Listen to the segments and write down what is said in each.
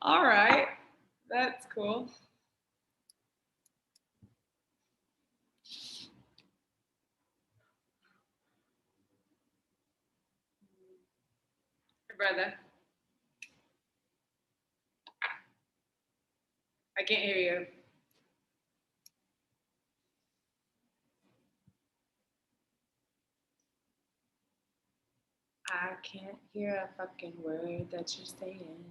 All right. That's cool. Hey, brother. I can't hear you. I can't hear a fucking word that you're saying.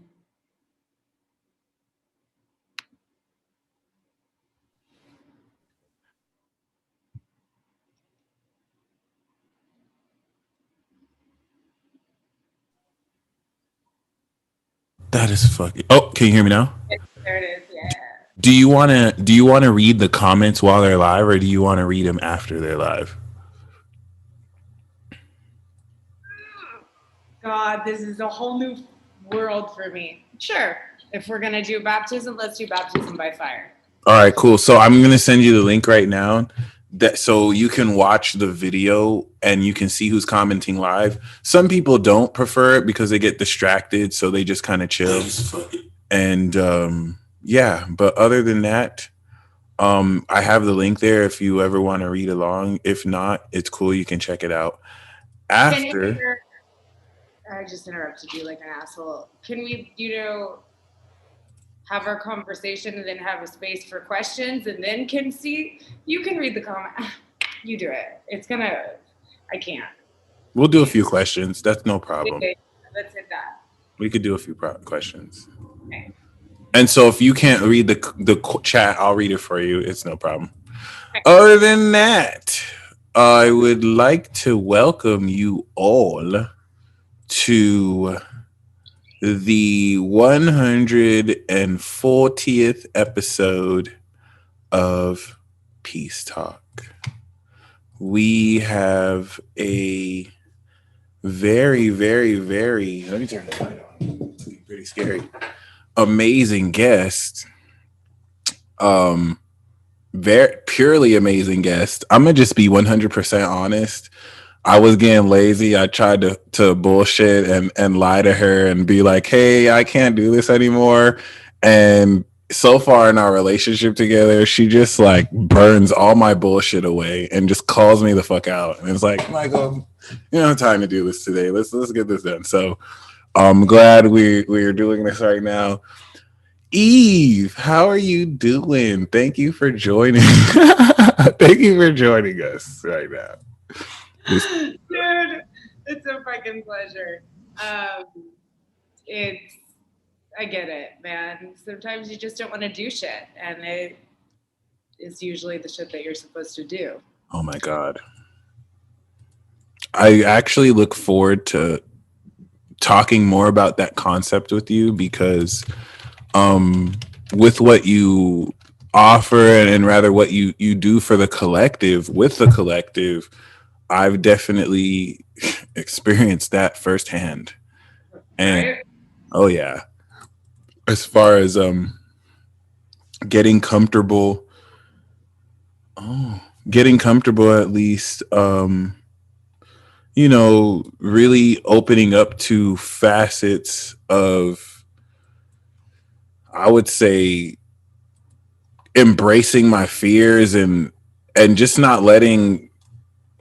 That is fucking. Oh, can you hear me now? There it is. Yeah. Do you wanna read the comments while they're live, or do you want to read them after they're live? God, this is a whole new world for me. Sure. If we're gonna do baptism, let's do baptism by fire. All right, cool. So I'm gonna send you the link right now, that so you can watch the video and you can see who's commenting live. Some people don't prefer it because they get distracted, so they just kind of chill. And yeah, but other than that, I have the link there if you ever want to read along. If not, it's cool. You can check it out after. I just interrupted you like an asshole. Can we, have our conversation and then have a space for questions and then can see? You can read the comment. You do it. I can't. We'll do a few questions. That's no problem. Okay, let's hit that. We could do a few questions. Okay. And so if you can't read the chat, I'll read it for you. It's no problem. Okay. Other than that, I would like to welcome you all to the 140th episode of Peace Talk. We have a very, very, very, let me turn the light on. It's pretty scary. Amazing guest. Very purely amazing guest. I'm gonna just be 100% honest. I was getting lazy. I tried to bullshit and lie to her and be like, hey, I can't do this anymore. And so far in our relationship together, she just like burns all my bullshit away and just calls me the fuck out. And it's like, Michael, you don't have time to do this today. Let's get this done. So I'm glad we're doing this right now. Eve, how are you doing? Thank you for joining. Thank you for joining us right now. Dude, it's a fucking pleasure. I get it, man. Sometimes you just don't want to do shit, and it is usually the shit that you're supposed to do. Oh my God. I actually look forward to talking more about that concept with you because with what you offer and rather what you do for the collective, with the collective, I've definitely experienced that firsthand. And right? Oh yeah. As far as getting comfortable at least, really opening up to facets of, I would say, embracing my fears and just not letting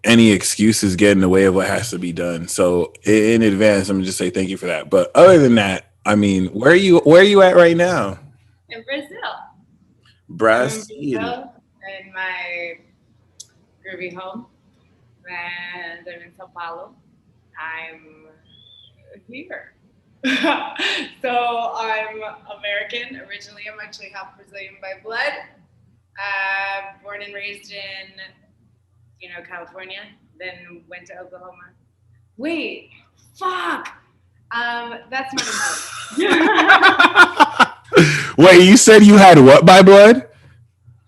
any excuses get in the way of what has to be done. So in advance, I'm gonna just say thank you for that. But other than that, I mean, where are you at right now? In Brazil. Brazil. In my groovy home. And I'm in Sao Paulo. I'm here. So I'm American originally. I'm actually half Brazilian by blood. Born and raised in, California. Then went to Oklahoma. Wait, fuck. That's not important. Wait, you said you had what by blood?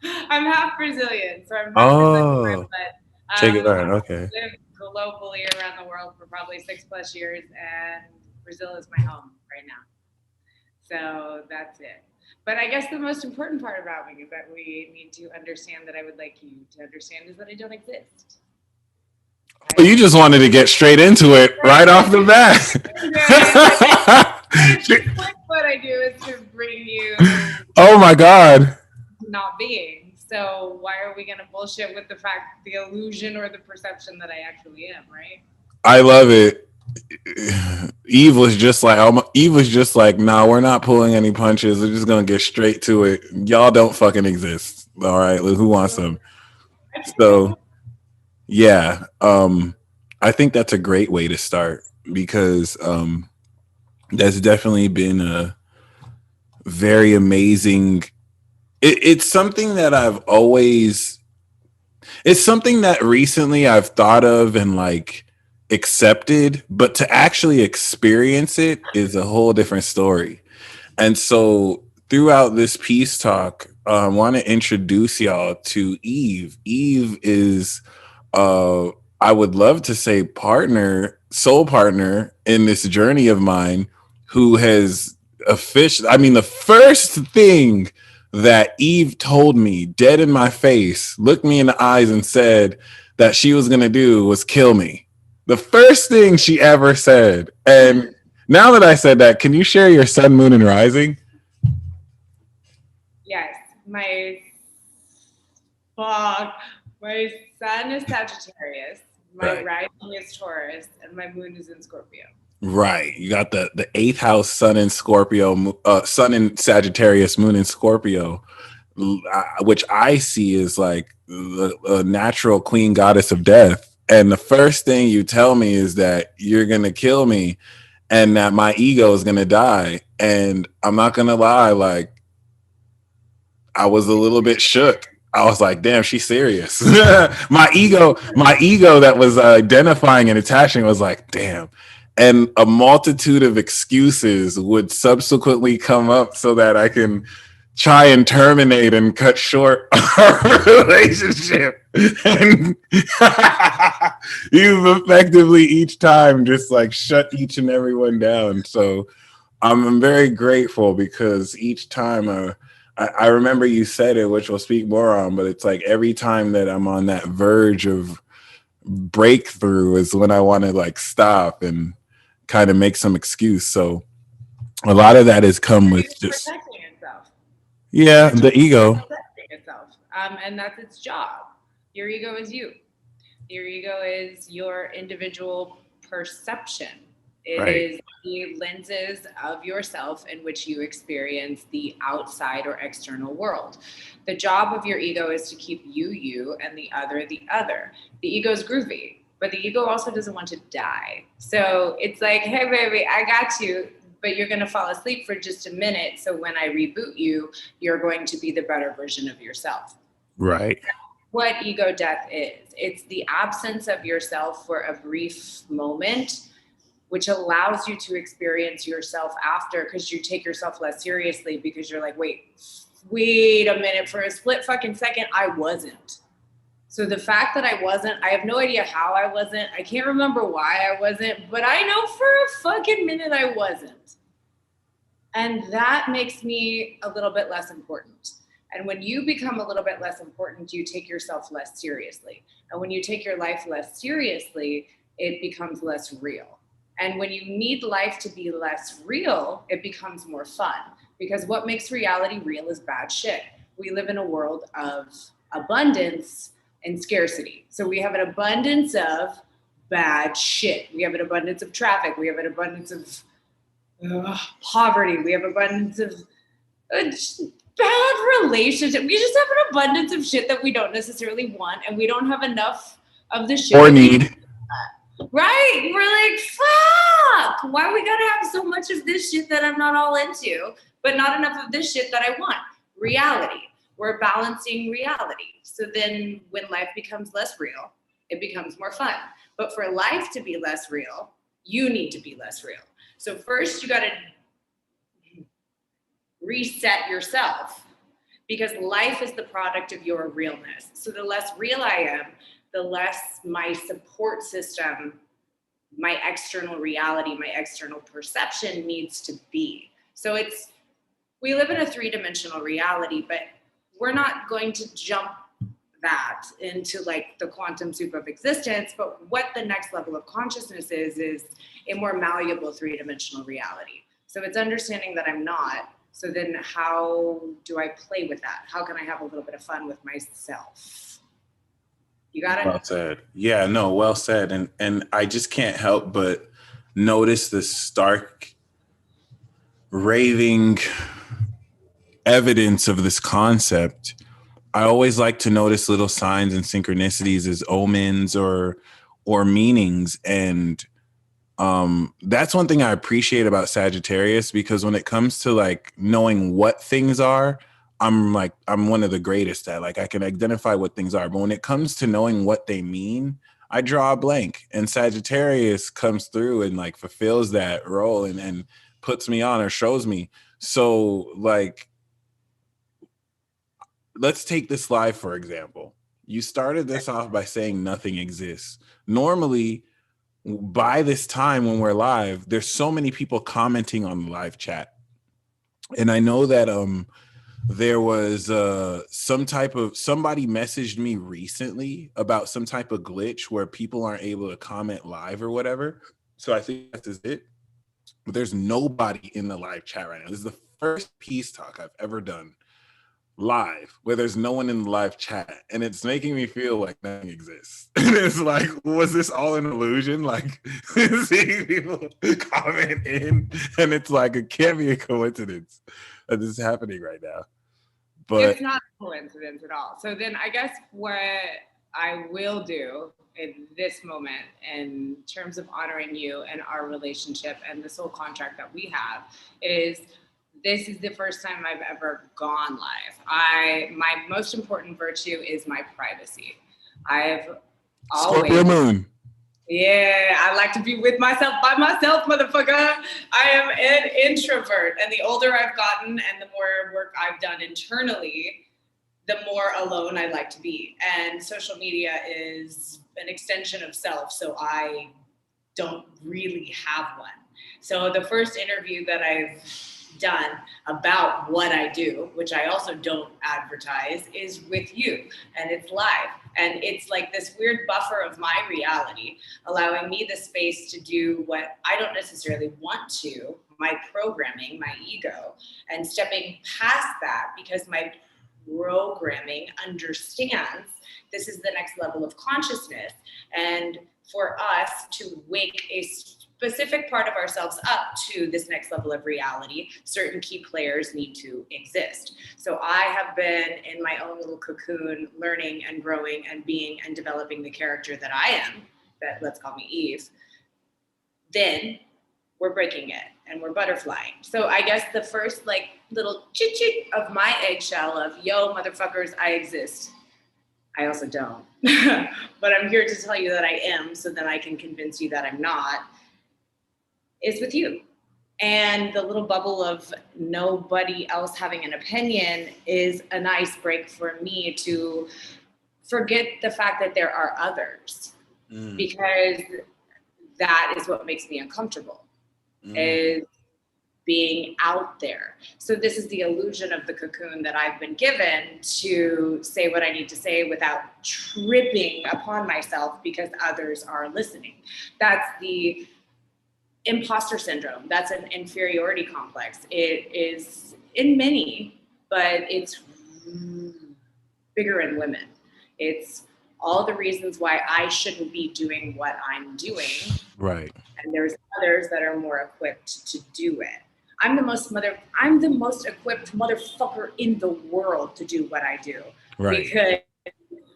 I'm half Brazilian, so I'm half Brazilian by blood. Take it on, okay. Lived globally around the world for probably 6+ years, and Brazil is my home right now. So that's it. But I guess the most important part about me that we need to understand, that I would like you to understand, is that I don't exist. Well, you just wanted to get straight into it right off the bat. But I I do is to bring you Oh my God. not being. So why are we going to bullshit with the fact, the illusion or the perception that I actually am, right? I love it. Eve was just like, nah, we're not pulling any punches. We're just gonna get straight to it. Y'all don't fucking exist. All right, who wants them? So yeah, I think that's a great way to start because that's definitely been a very amazing. It's something that it's something that recently I've thought of and like accepted, but to actually experience it is a whole different story. And so throughout this peace talk, I want to introduce y'all to Eve. Eve is, I would love to say, soul partner in this journey of mine who has the first thing that Eve told me dead in my face, looked me in the eyes and said that she was going to do was kill me. The first thing she ever said. And now that I said that, can you share your sun, moon, and rising? Yes, my sun is Sagittarius, my Right. rising is Taurus, and my moon is in Scorpio. Right. You got the eighth house sun in Scorpio, sun in Sagittarius, moon in Scorpio, which I see is like the natural queen goddess of death. And the first thing you tell me is that you're going to kill me and that my ego is going to die. And I'm not going to lie, like, I was a little bit shook. I was like, damn, she's serious. my ego that was identifying and attaching was like, damn. And a multitude of excuses would subsequently come up so that I can try and terminate and cut short our relationship. And you've effectively each time just like shut each and every one down. So I'm very grateful because each time I remember you said it, which we'll speak more on, but it's like every time that I'm on that verge of breakthrough is when I want to like stop and kind of make some excuse. So a lot of that has come with It's just, protecting itself. yeah, It's the ego. protecting itself. And that's its job. Your ego is you. Your ego is your individual perception. It Right. is the lenses of yourself in which you experience the outside or external world. The job of your ego is to keep you, and the other, the other. The ego is groovy, but the ego also doesn't want to die. So it's like, hey, baby, I got you, but you're going to fall asleep for just a minute. So when I reboot you, you're going to be the better version of yourself. Right. What ego death is, it's the absence of yourself for a brief moment, which allows you to experience yourself after, because you take yourself less seriously because you're like, wait a minute, for a split fucking second, I wasn't. So the fact that I wasn't, I have no idea how I wasn't. I can't remember why I wasn't, but I know for a fucking minute I wasn't. And that makes me a little bit less important. And when you become a little bit less important, you take yourself less seriously. And when you take your life less seriously, it becomes less real. And when you need life to be less real, it becomes more fun. Because what makes reality real is bad shit. We live in a world of abundance and scarcity. So we have an abundance of bad shit. We have an abundance of traffic. We have an abundance of poverty. We have abundance of bad relationship. We just have an abundance of shit that we don't necessarily want, and we don't have enough of the shit Or need. Right? We're like, fuck. Why we gotta have so much of this shit that I'm not all into, but not enough of this shit that I want? Reality. We're balancing reality. So then when life becomes less real, it becomes more fun. But for life to be less real, you need to be less real. So first you got to reset yourself, because life is the product of your realness. So the less real I am, the less my support system, my external reality, my external perception needs to be. So we live in a 3-dimensional reality, but we're not going to jump that into like the quantum soup of existence. But what the next level of consciousness is a more malleable 3-dimensional reality. So So it's understanding that I'm not. So then how do I play with that? How can I have a little bit of fun with myself? You got it? Well said. Yeah, no, well said. And I just can't help but notice the stark raving evidence of this concept. I always like to notice little signs and synchronicities as omens or meanings. And that's one thing I appreciate about Sagittarius, because when it comes to like knowing what things are, I'm one of the greatest at, like, I can identify what things are, but when it comes to knowing what they mean, I draw a blank, and Sagittarius comes through and like fulfills that role and puts me on or shows me. So like, let's take this live, for example. You started this off by saying nothing exists. Normally, by this time when we're live, there's so many people commenting on the live chat. And I know that there was somebody messaged me recently about some type of glitch where people aren't able to comment live or whatever. So I think that's it. But there's nobody in the live chat right now. This is the first peace talk I've ever done live where there's no one in the live chat, and it's making me feel like nothing exists. It's like, was this all an illusion? Like, seeing people comment in, and it's like, it can't be a coincidence that this is happening right now. But it's not a coincidence at all. So then I guess what I will do in this moment in terms of honoring you and our relationship and the soul contract that we have is, this is the first time I've ever gone live. My most important virtue is my privacy. I've always Scorpio moon. Yeah, I like to be with myself by myself, motherfucker. I am an introvert. And the older I've gotten and the more work I've done internally, the more alone I like to be. And social media is an extension of self. So I don't really have one. So the first interview that I've done about what I do, which I also don't advertise, is with you, and it's live, and it's like this weird buffer of my reality, allowing me the space to do what I don't necessarily want to, my programming, my ego, and stepping past that because my programming understands this is the next level of consciousness, and for us to wake a specific part of ourselves up to this next level of reality, certain key players need to exist. So I have been in my own little cocoon, learning and growing and being and developing the character that I am, that let's call me Eve. Then we're breaking it and we're butterflying. So I guess the first like little chit of my eggshell of, yo, motherfuckers, I exist. I also don't, but I'm here to tell you that I am, so that I can convince you that I'm not, is with you. And the little bubble of nobody else having an opinion is a nice break for me to forget the fact that there are others, because that is what makes me uncomfortable, is being out there. So this is the illusion of the cocoon that I've been given to say what I need to say without tripping upon myself because others are listening. That's the imposter syndrome. That's an inferiority complex. It is in many, but it's bigger in women. It's all the reasons why I shouldn't be doing what I'm doing. Right. And there's others that are more equipped to do it. I'm the most equipped motherfucker in the world to do what I do. Right. Because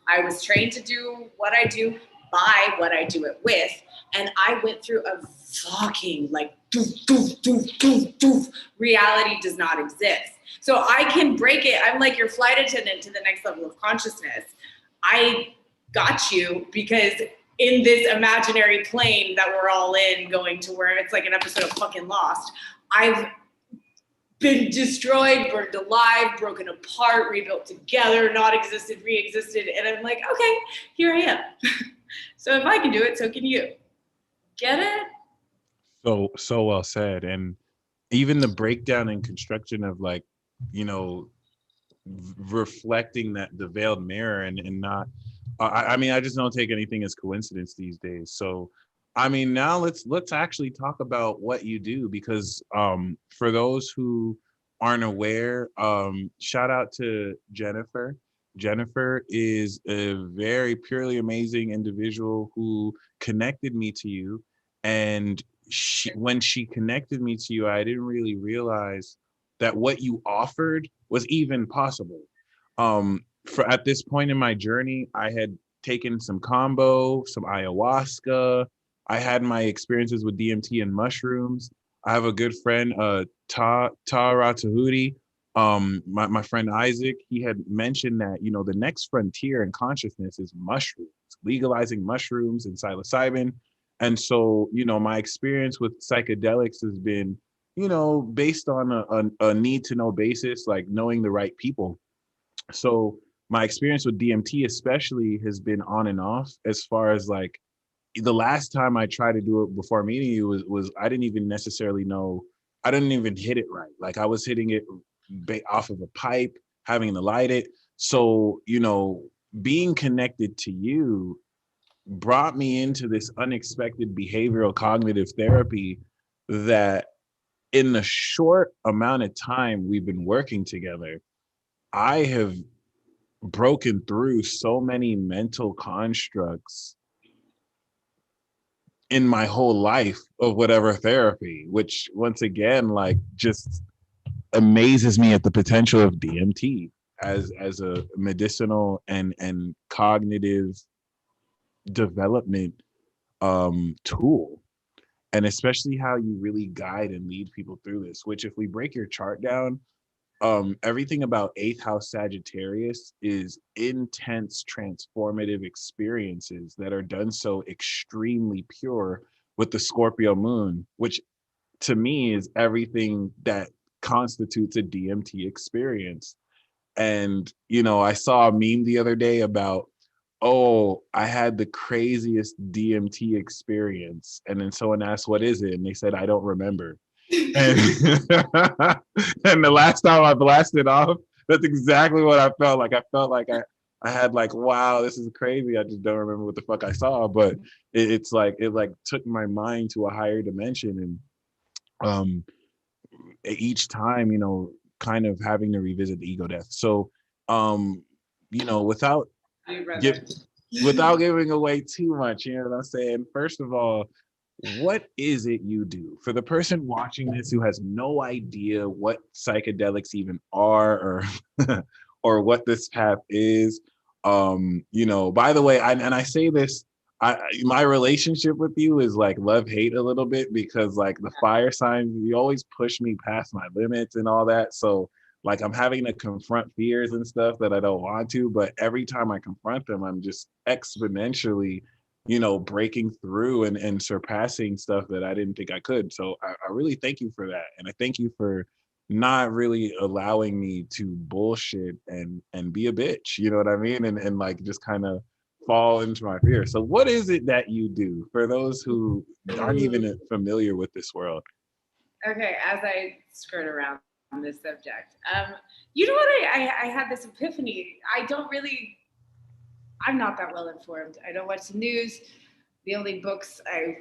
I was trained to do what I do by what I do it with. And I went through a fucking like doof, doof, doof, doof, doof. Reality does not exist. So I can break it. I'm like your flight attendant to the next level of consciousness. I got you because in this imaginary plane that we're all in, going to where it's like an episode of fucking Lost, I've been destroyed, burned alive, broken apart, rebuilt together, not existed, re-existed. And I'm like, okay, here I am. So if I can do it, so can you. Get it? So well said. And even the breakdown and construction of like, you know, reflecting that the veiled mirror and not, I mean, I just don't take anything as coincidence these days. So I mean, now let's actually talk about what you do, because for those who aren't aware, shout out to Jennifer. Jennifer is a very purely amazing individual who connected me to you, and when she connected me to you, I didn't really realize that what you offered was even possible. For at this point in my journey, I had taken some combo, some ayahuasca. I had my experiences with DMT and mushrooms. I have a good friend, Tara Tahuti. My friend Isaac, he had mentioned that, you know, the next frontier in consciousness is mushrooms, legalizing mushrooms and psilocybin. And so, you know, my experience with psychedelics has been, you know, based on a need to know basis, like knowing the right people. So my experience with DMT especially has been on and off, as far as like the last time I tried to do it before meeting you was I didn't even necessarily know, I didn't even hit it right. Like I was hitting it off of a pipe, having to light it. So, you know, being connected to you brought me into this unexpected behavioral cognitive therapy that in the short amount of time we've been working together, I have broken through so many mental constructs in my whole life of whatever therapy, which once again, like, just amazes me at the potential of DMT as a medicinal and cognitive development tool. And especially how you really guide and lead people through this, which if we break your chart down, everything about eighth house Sagittarius is intense transformative experiences that are done so extremely pure with the Scorpio moon, which to me is everything that constitutes a DMT experience. And, you know, I saw a meme the other day about, oh, I had the craziest DMT experience. And then someone asked, what is it? And they said, I don't remember. And, and the last time I blasted off, that's exactly what I felt like. I felt like I had like, wow, this is crazy. I just don't remember what the fuck I saw. But it's like, it like took my mind to a higher dimension. And each time, you know, kind of having to revisit the ego death. So, you know, give, without giving away too much, you know what I'm saying? First of all, what is it you do? For the person watching this who has no idea what psychedelics even are, or or what this path is, you know, by the way, I say this, my relationship with you is like love hate a little bit, because like the fire signs, you always push me past my limits and all that. So like I'm having to confront fears and stuff that I don't want to, but every time I confront them, I'm just exponentially, you know, breaking through and surpassing stuff that I didn't think I could. So I really thank you for that. And I thank you for not really allowing me to bullshit and be a bitch, you know what I mean? And like just kind of fall into my fear. So what is it that you do for those who aren't even familiar with this world? Okay, as I skirt around this subject, you know what? I had this epiphany. I'm not that well informed. I don't watch the news. The only books I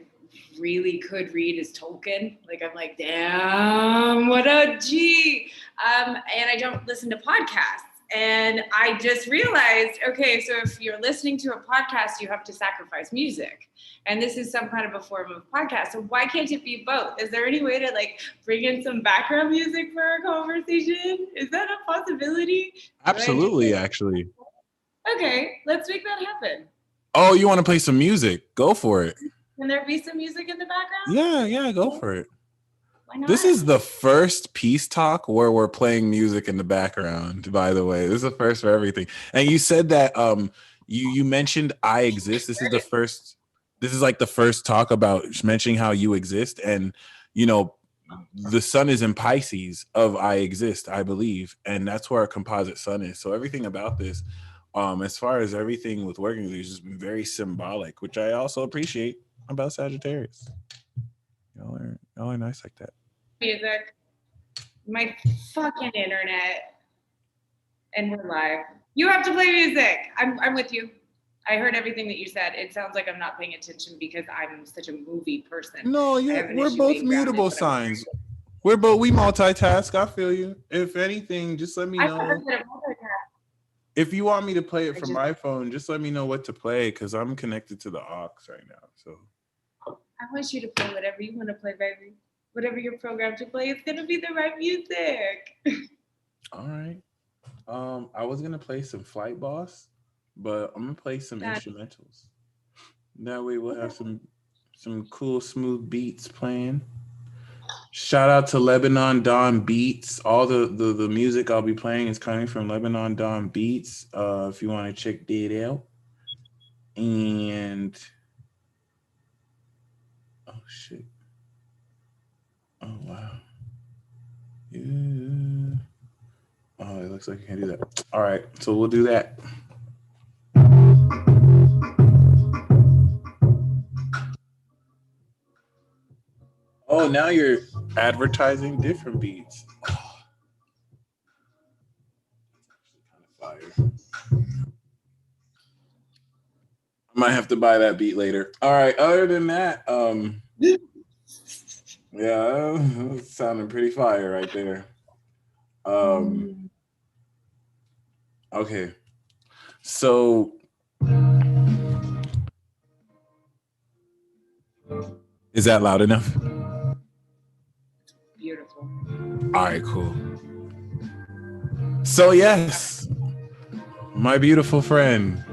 really could read is Tolkien. Like I'm like, damn, what a G. And I don't listen to podcasts. And I just realized, okay, so if you're listening to a podcast, you have to sacrifice music. And this is some kind of a form of podcast. So why can't it be both? Is there any way to like bring in some background music for our conversation? Is that a possibility? Absolutely, actually. Okay, let's make that happen. Oh, you want to play some music? Go for it. Can there be some music in the background? Yeah, go for it. Why not? This is the first peace talk where we're playing music in the background, by the way. This is the first for everything. And you said that you mentioned I exist. This is like the first talk about mentioning how you exist. And you know, the sun is in Pisces of I exist, I believe. And that's where our composite sun is. So everything about this, as far as everything with working with you, has just been very symbolic, which I also appreciate about Sagittarius. Y'all are nice like that. Music, my fucking internet, and we're live. You have to play music. I'm with you. I heard everything that you said. It sounds like I'm not paying attention because I'm such a movie person. No, I have an we're issue both being grounded mutable when I'm. signs. We multitask. I feel you. If anything, just let me I'm never know. good at multitasking. If you want me to play it I from just, my phone, just let me know what to play because I'm connected to the aux right now. So I want you to play whatever you want to play, baby. Whatever you're programmed to play, it's gonna be the right music. all right. I was gonna play some Flight Boss, but I'm gonna play some Done. instrumentals. That way we'll have Okay. some cool smooth beats playing. Shout out to Lebanon Dawn Beats. All the music I'll be playing is coming from Lebanon Dawn Beats. If you want to check that out. And oh shit. Oh wow. Yeah. Oh, it looks like I can do that. All right, so we'll do that. Oh, now you're advertising different beats. Oh, kind of fire. I might have to buy that beat later. All right. Other than that, yeah, it's sounding pretty fire right there. Okay. So is that loud enough? Beautiful. All right, cool. So yes, my beautiful friend,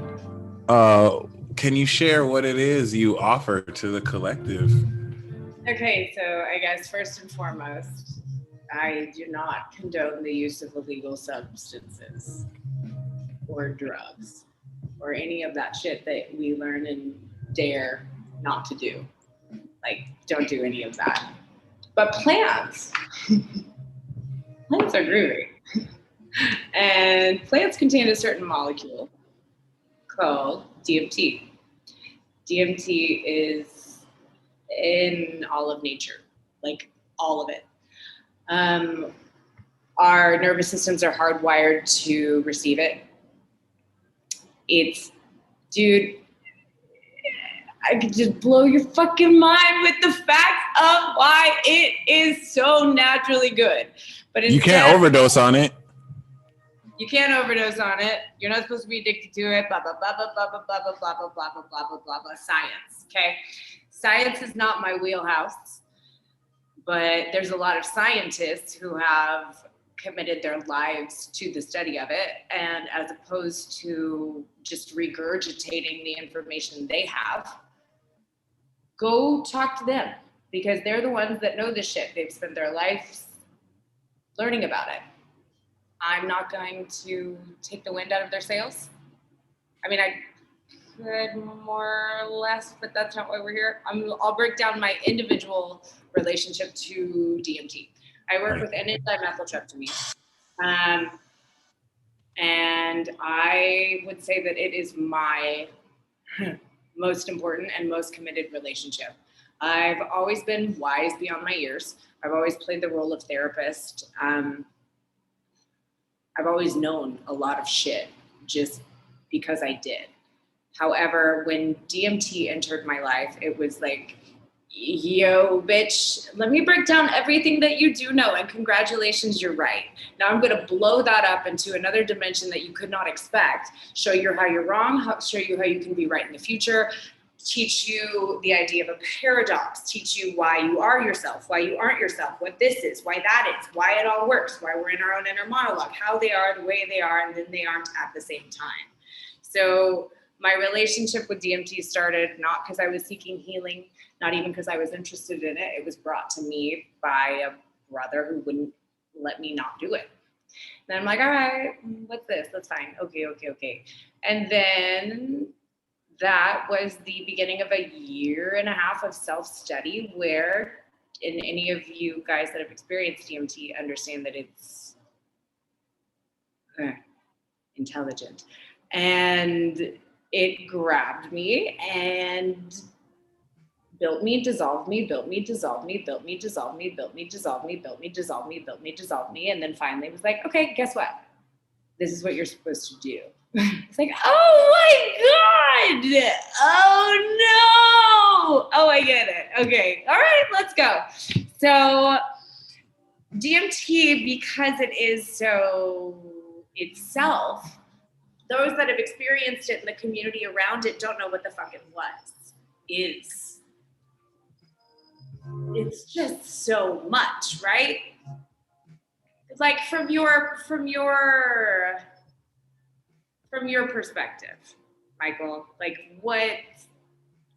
can you share what it is you offer to the collective? Okay, so I guess first and foremost, I do not condone the use of illegal substances or drugs or any of that shit that we learn and dare not to do. Like, don't do any of that. But plants, plants are groovy. And plants contain a certain molecule called DMT. DMT is in all of nature, like all of it. Our nervous systems are hardwired to receive it. It's, dude, I could just blow your fucking mind with the facts of why it is so naturally good. But You can't instead, overdose on it. you can't overdose on it. You're not supposed to be addicted to it. Blah blah blah blah blah blah blah blah blah blah blah blah blah blah blah blah. Science, okay? Science is not my wheelhouse, but there's a lot of scientists who have committed their lives to the study of it, and as opposed to just regurgitating the information they have, go talk to them because they're the ones that know this shit. They've spent their lives learning about it. I'm not going to take the wind out of their sails. I mean, I could more or less, but that's not why we're here. I'll break down my individual relationship to DMT. I work with N-dimethyltryptamine, and I would say that it is my most important and most committed relationship. I've always been wise beyond my years. I've always played the role of therapist. I've always known a lot of shit just because I did. However, when DMT entered my life, it was like, yo, bitch, let me break down everything that you do know. And congratulations, you're right. Now I'm going to blow that up into another dimension that you could not expect, show you how you're wrong, show you how you can be right in the future, teach you the idea of a paradox, teach you why you are yourself, why you aren't yourself, what this is, why that is, why it all works, why we're in our own inner monologue, how they are the way they are, and then they aren't at the same time. So my relationship with DMT started not because I was seeking healing, not even because I was interested in it. It was brought to me by a brother who wouldn't let me not do it. And I'm like, all right, what's this? That's fine. Okay. And then that was the beginning of a year and a half of self-study where, and any of you guys that have experienced DMT understand that it's intelligent. And it grabbed me and built me, dissolved me, built me, dissolved me, built me, dissolved me, built me, dissolved me, built me, dissolved me, built me, dissolved me. And then finally was like, okay, guess what? This is what you're supposed to do. It's like, oh my God. Oh no. Oh, I get it. Okay. All right, let's go. So DMT, because it is so itself, those that have experienced it and the community around it don't know what the fuck it is. It's just so much, right? Like from your perspective, Michael, like what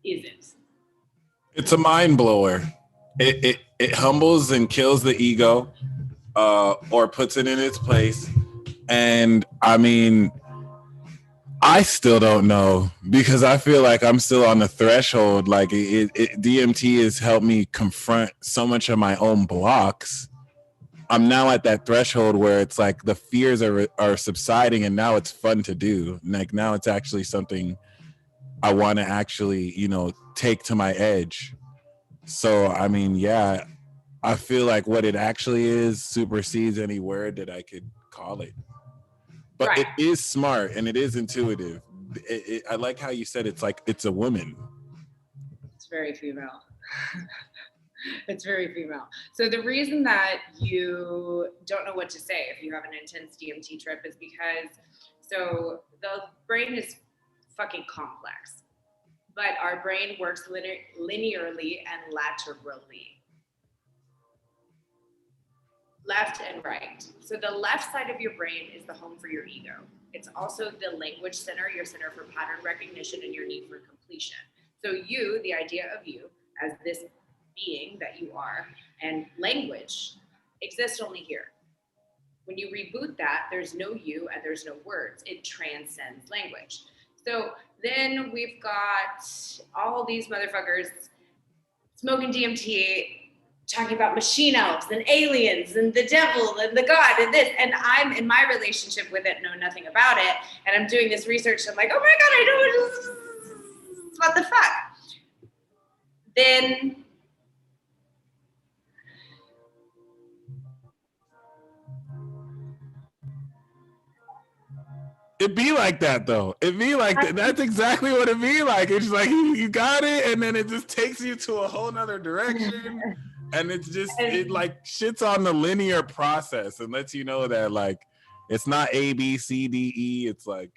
is it? It's a mind blower. It humbles and kills the ego, or puts it in its place. And I mean, I still don't know because I feel like I'm still on the threshold. Like DMT has helped me confront so much of my own blocks. I'm now at that threshold where it's like the fears are subsiding, and now it's fun to do. Like now it's actually something I want to actually, take to my edge. So I mean, yeah, I feel like what it actually is supersedes any word that I could call it. But Right. It is smart and it is intuitive. I like how you said it's like it's a woman. It's very female. It's very female. So the reason that you don't know what to say if you have an intense DMT trip is because so the brain is fucking complex, but our brain works linearly and laterally. Left and right. So the left side of your brain is the home for your ego. It's also the language center, your center for pattern recognition and your need for completion. So you, the idea of you as this being that you are, and language exist only here. When you reboot that, there's no you and there's no words. It transcends language. So then we've got all these motherfuckers smoking DMT, talking about machine elves and aliens and the devil and the God and this. And I'm in my relationship with it, know nothing about it. And I'm doing this research. I'm like, oh my God, I know what the fuck. Then It be like that though. It be like that. That's exactly what it be like. It's like you got it, and then it just takes you to a whole nother direction. And it's just it like shits on the linear process and lets you know that like it's not A, B, C, D, E. It's like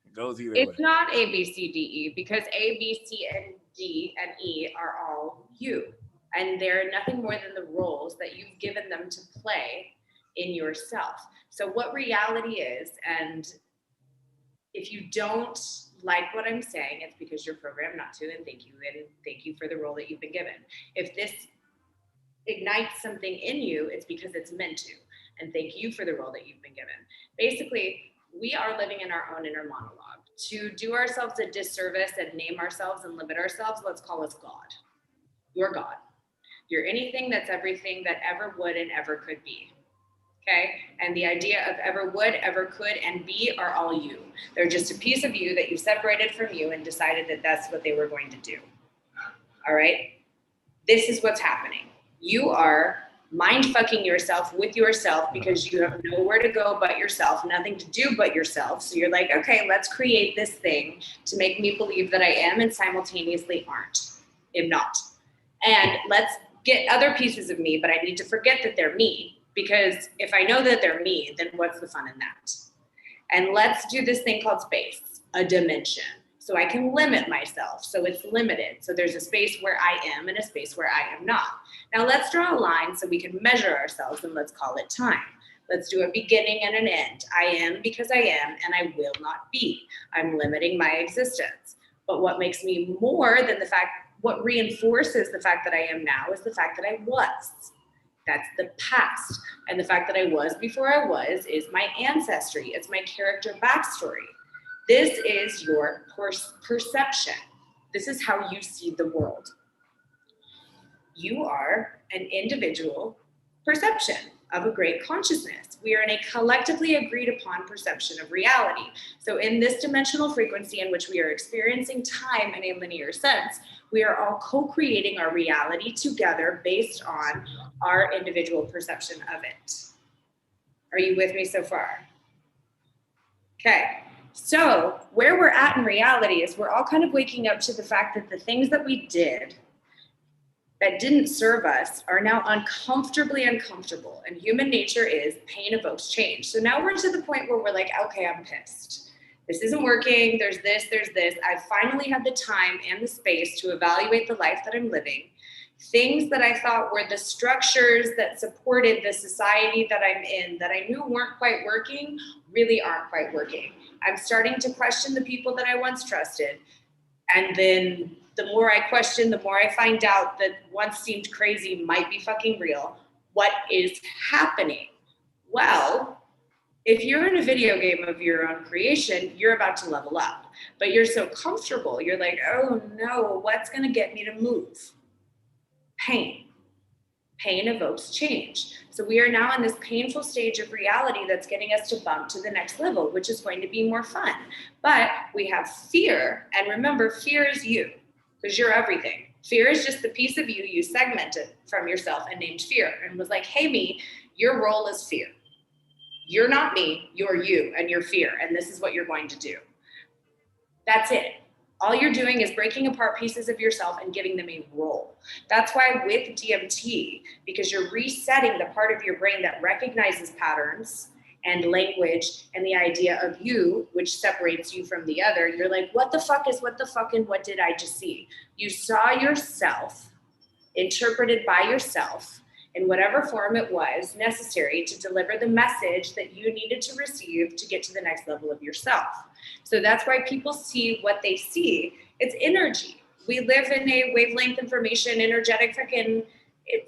it goes either way. It's not A, B, C, D, E because A, B, C, and D and E are all you. And they're nothing more than the roles that you've given them to play in yourself. So what reality is, and if you don't like what I'm saying, it's because you're programmed not to, and thank you for the role that you've been given. If this ignites something in you, it's because it's meant to, and thank you for the role that you've been given. Basically, we are living in our own inner monologue. To do ourselves a disservice and name ourselves and limit ourselves, let's call us God. You're God. You're anything that's everything that ever would and ever could be. Okay. And the idea of ever would, ever could, and be are all you. They're just a piece of you that you separated from you and decided that that's what they were going to do. All right. This is what's happening. You are mind fucking yourself with yourself because you have nowhere to go but yourself, nothing to do but yourself. So you're like, okay, let's create this thing to make me believe that I am and simultaneously aren't, if not. And let's get other pieces of me, but I need to forget that they're me. Because if I know that they're me, then what's the fun in that? And let's do this thing called space, a dimension. So I can limit myself. So it's limited. So there's a space where I am and a space where I am not. Now let's draw a line so we can measure ourselves and let's call it time. Let's do a beginning and an end. I am because I am and I will not be. I'm limiting my existence. But what makes me more than the fact, what reinforces the fact that I am now is the fact that I was. That's the past. And the fact that I was before I was is my ancestry. It's my character backstory. This is your perception. This is how you see the world. You are an individual perception of a great consciousness. We are in a collectively agreed upon perception of reality. So in this dimensional frequency in which we are experiencing time in a linear sense, we are all co-creating our reality together based on our individual perception of it. Are you with me so far? Okay, So where we're at in reality is we're all kind of waking up to the fact that the things that we did that didn't serve us are now uncomfortably uncomfortable. And human nature is pain evokes change. So now we're to the point where we're like, okay, I'm pissed. This isn't working. There's this, there's this. I've finally had the time and the space to evaluate the life that I'm living. Things that I thought were the structures that supported the society that I'm in, that I knew weren't quite working, really aren't quite working. I'm starting to question the people that I once trusted. And then the more I question, the more I find out that once seemed crazy might be fucking real. What is happening? Well, if you're in a video game of your own creation, you're about to level up, but you're so comfortable. You're like, oh no, what's going to get me to move? Pain. Pain evokes change. So we are now in this painful stage of reality that's getting us to bump to the next level, which is going to be more fun. But we have fear. And remember, fear is you, because you're everything. Fear is just the piece of you you segmented from yourself and named fear and was like, hey, me, your role is fear. You're not me, you're you and your fear. And this is what you're going to do. That's it. All you're doing is breaking apart pieces of yourself and giving them a role. That's why with DMT, because you're resetting the part of your brain that recognizes patterns and language and the idea of you, which separates you from the other, you're like, what the fuck is what the fuck and what did I just see? You saw yourself interpreted by yourself in whatever form it was necessary to deliver the message that you needed to receive to get to the next level of yourself. So that's why people see what they see. It's energy. We live in a wavelength information, energetic freaking,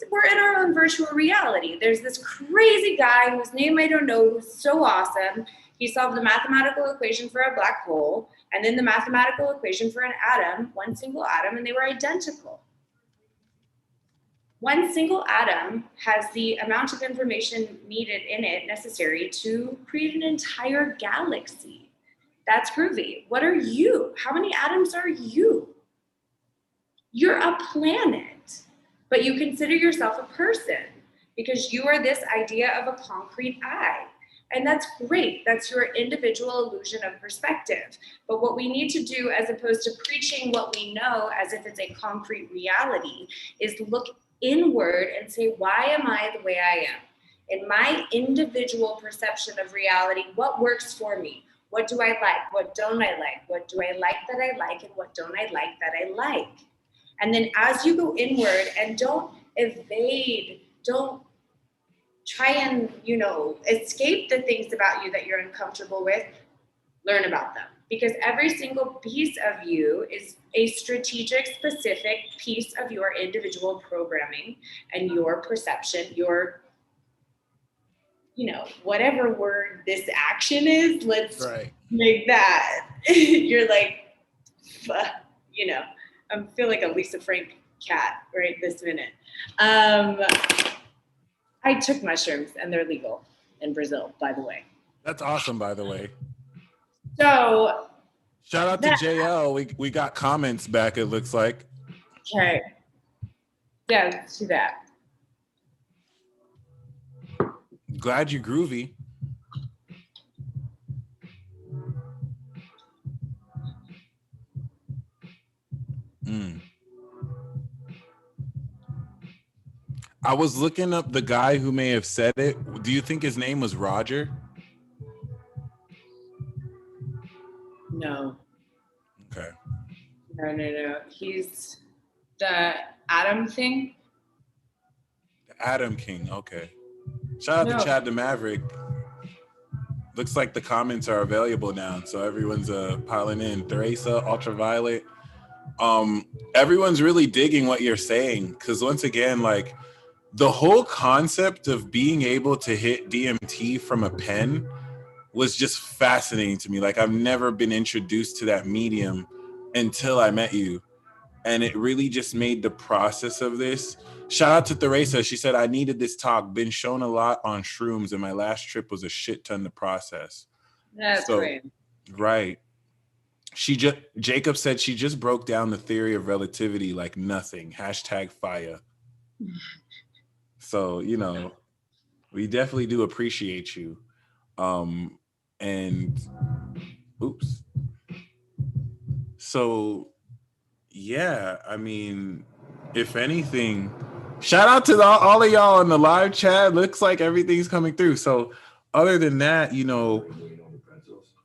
we're in our own virtual reality. There's this crazy guy whose name I don't know, who's so awesome. He solved the mathematical equation for a black hole and then the mathematical equation for an atom, one single atom, and they were identical. One single atom has the amount of information needed in it necessary to create an entire galaxy. That's groovy. What are you? How many atoms are you? You're a planet, but you consider yourself a person because you are this idea of a concrete eye. And that's great. That's your individual illusion of perspective. But what we need to do, as opposed to preaching what we know as if it's a concrete reality, is look inward and say, why am I the way I am? In my individual perception of reality, what works for me? What do I like? What don't I like? What do I like that I like? And what don't I like that I like? And then as you go inward, and don't evade, don't try and, escape the things about you that you're uncomfortable with, learn about them. Because every single piece of you is a strategic, specific piece of your individual programming and your perception, your, whatever word this action is, let's make that. You're like, I feel like a Lisa Frank cat right this minute. I took mushrooms and they're legal in Brazil, by the way. That's awesome, by the way. So shout out to JL. We got comments back, it looks like. Okay. Yeah, let's do that. Glad you're groovy. I was looking up the guy who may have said it. Do you think his name was Roger? No. Okay. No. He's the Atom thing. The Atom King. Okay. Shout out to Chad the Maverick. Looks like the comments are available now, so everyone's piling in. Theresa, Ultraviolet. Everyone's really digging what you're saying, because once again, like, the whole concept of being able to hit DMT from a pen was just fascinating to me. Like, I've never been introduced to that medium until I met you. And it really just made the process of this. Shout out to Theresa. She said, I needed this talk. Been shown a lot on shrooms, and my last trip was a shit ton to process. That's great. Right. Jacob said she just broke down the theory of relativity like nothing. #fire. So, we definitely do appreciate you. And Oops. So yeah, I mean, if anything, shout out to all of y'all in the live chat. Looks like everything's coming through. So other than that, you know,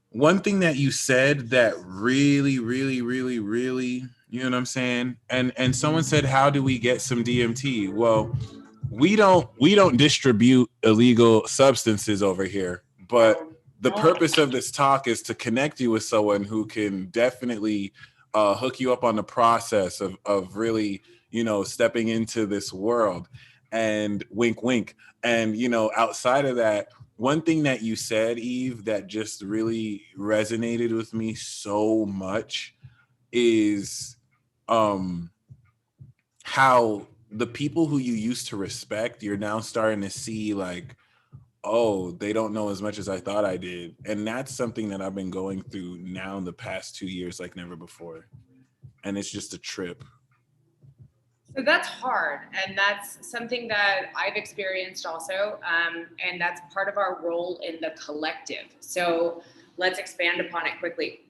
one thing that you said that really, really, really, really, you know what I'm saying? And someone said, how do we get some DMT? Well, we don't distribute illegal substances over here, but the purpose of this talk is to connect you with someone who can definitely hook you up on the process of really, you know, stepping into this world. And wink wink. And you know, outside of that, one thing that you said, Eve, that just really resonated with me so much is how the people who you used to respect, you're now starting to see like, oh, they don't know as much as I thought I did. And that's something that I've been going through now in the past 2 years like never before. And it's just a trip. So that's hard, and that's something that I've experienced also, and that's part of our role in the collective. So let's expand upon it quickly.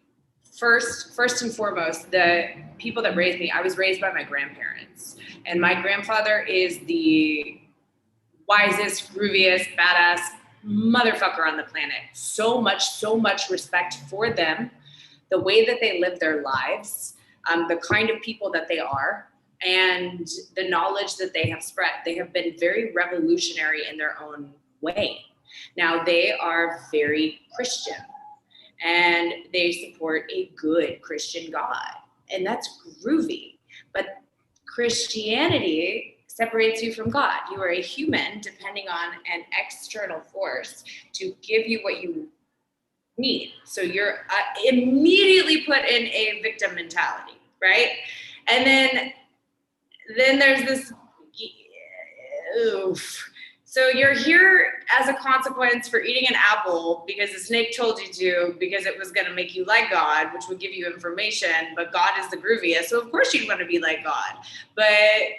First and foremost, the people that raised me, I was raised by my grandparents, and my grandfather is the wisest, grooviest, badass motherfucker on the planet. So much respect for them, the way that they live their lives, the kind of people that they are, and the knowledge that they have spread. They have been very revolutionary in their own way. Now, they are very Christian, and they support a good Christian God, and that's groovy. But Christianity separates you from God. You are a human depending on an external force to give you what you need. So you're immediately put in a victim mentality, right? And then there's this, oof. So you're here as a consequence for eating an apple because the snake told you to, because it was going to make you like God, which would give you information, but God is the grooviest. So of course you'd want to be like God. But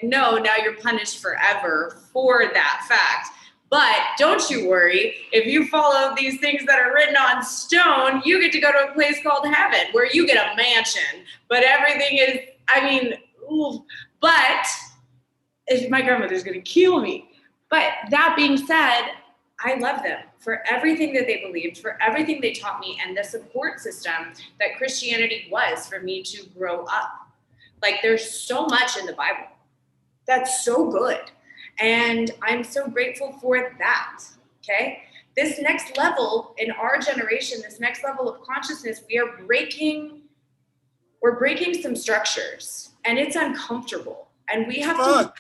no, now you're punished forever for that fact. But don't you worry, if you follow these things that are written on stone, you get to go to a place called heaven where you get a mansion. But everything is, I mean, ooh. But if my grandmother's going to kill me. But that being said, I love them for everything that they believed, for everything they taught me, and the support system that Christianity was for me to grow up. Like, there's so much in the Bible that's so good. And I'm so grateful for that, okay? This next level in our generation, this next level of consciousness, we're breaking some structures, and it's uncomfortable. And we have to,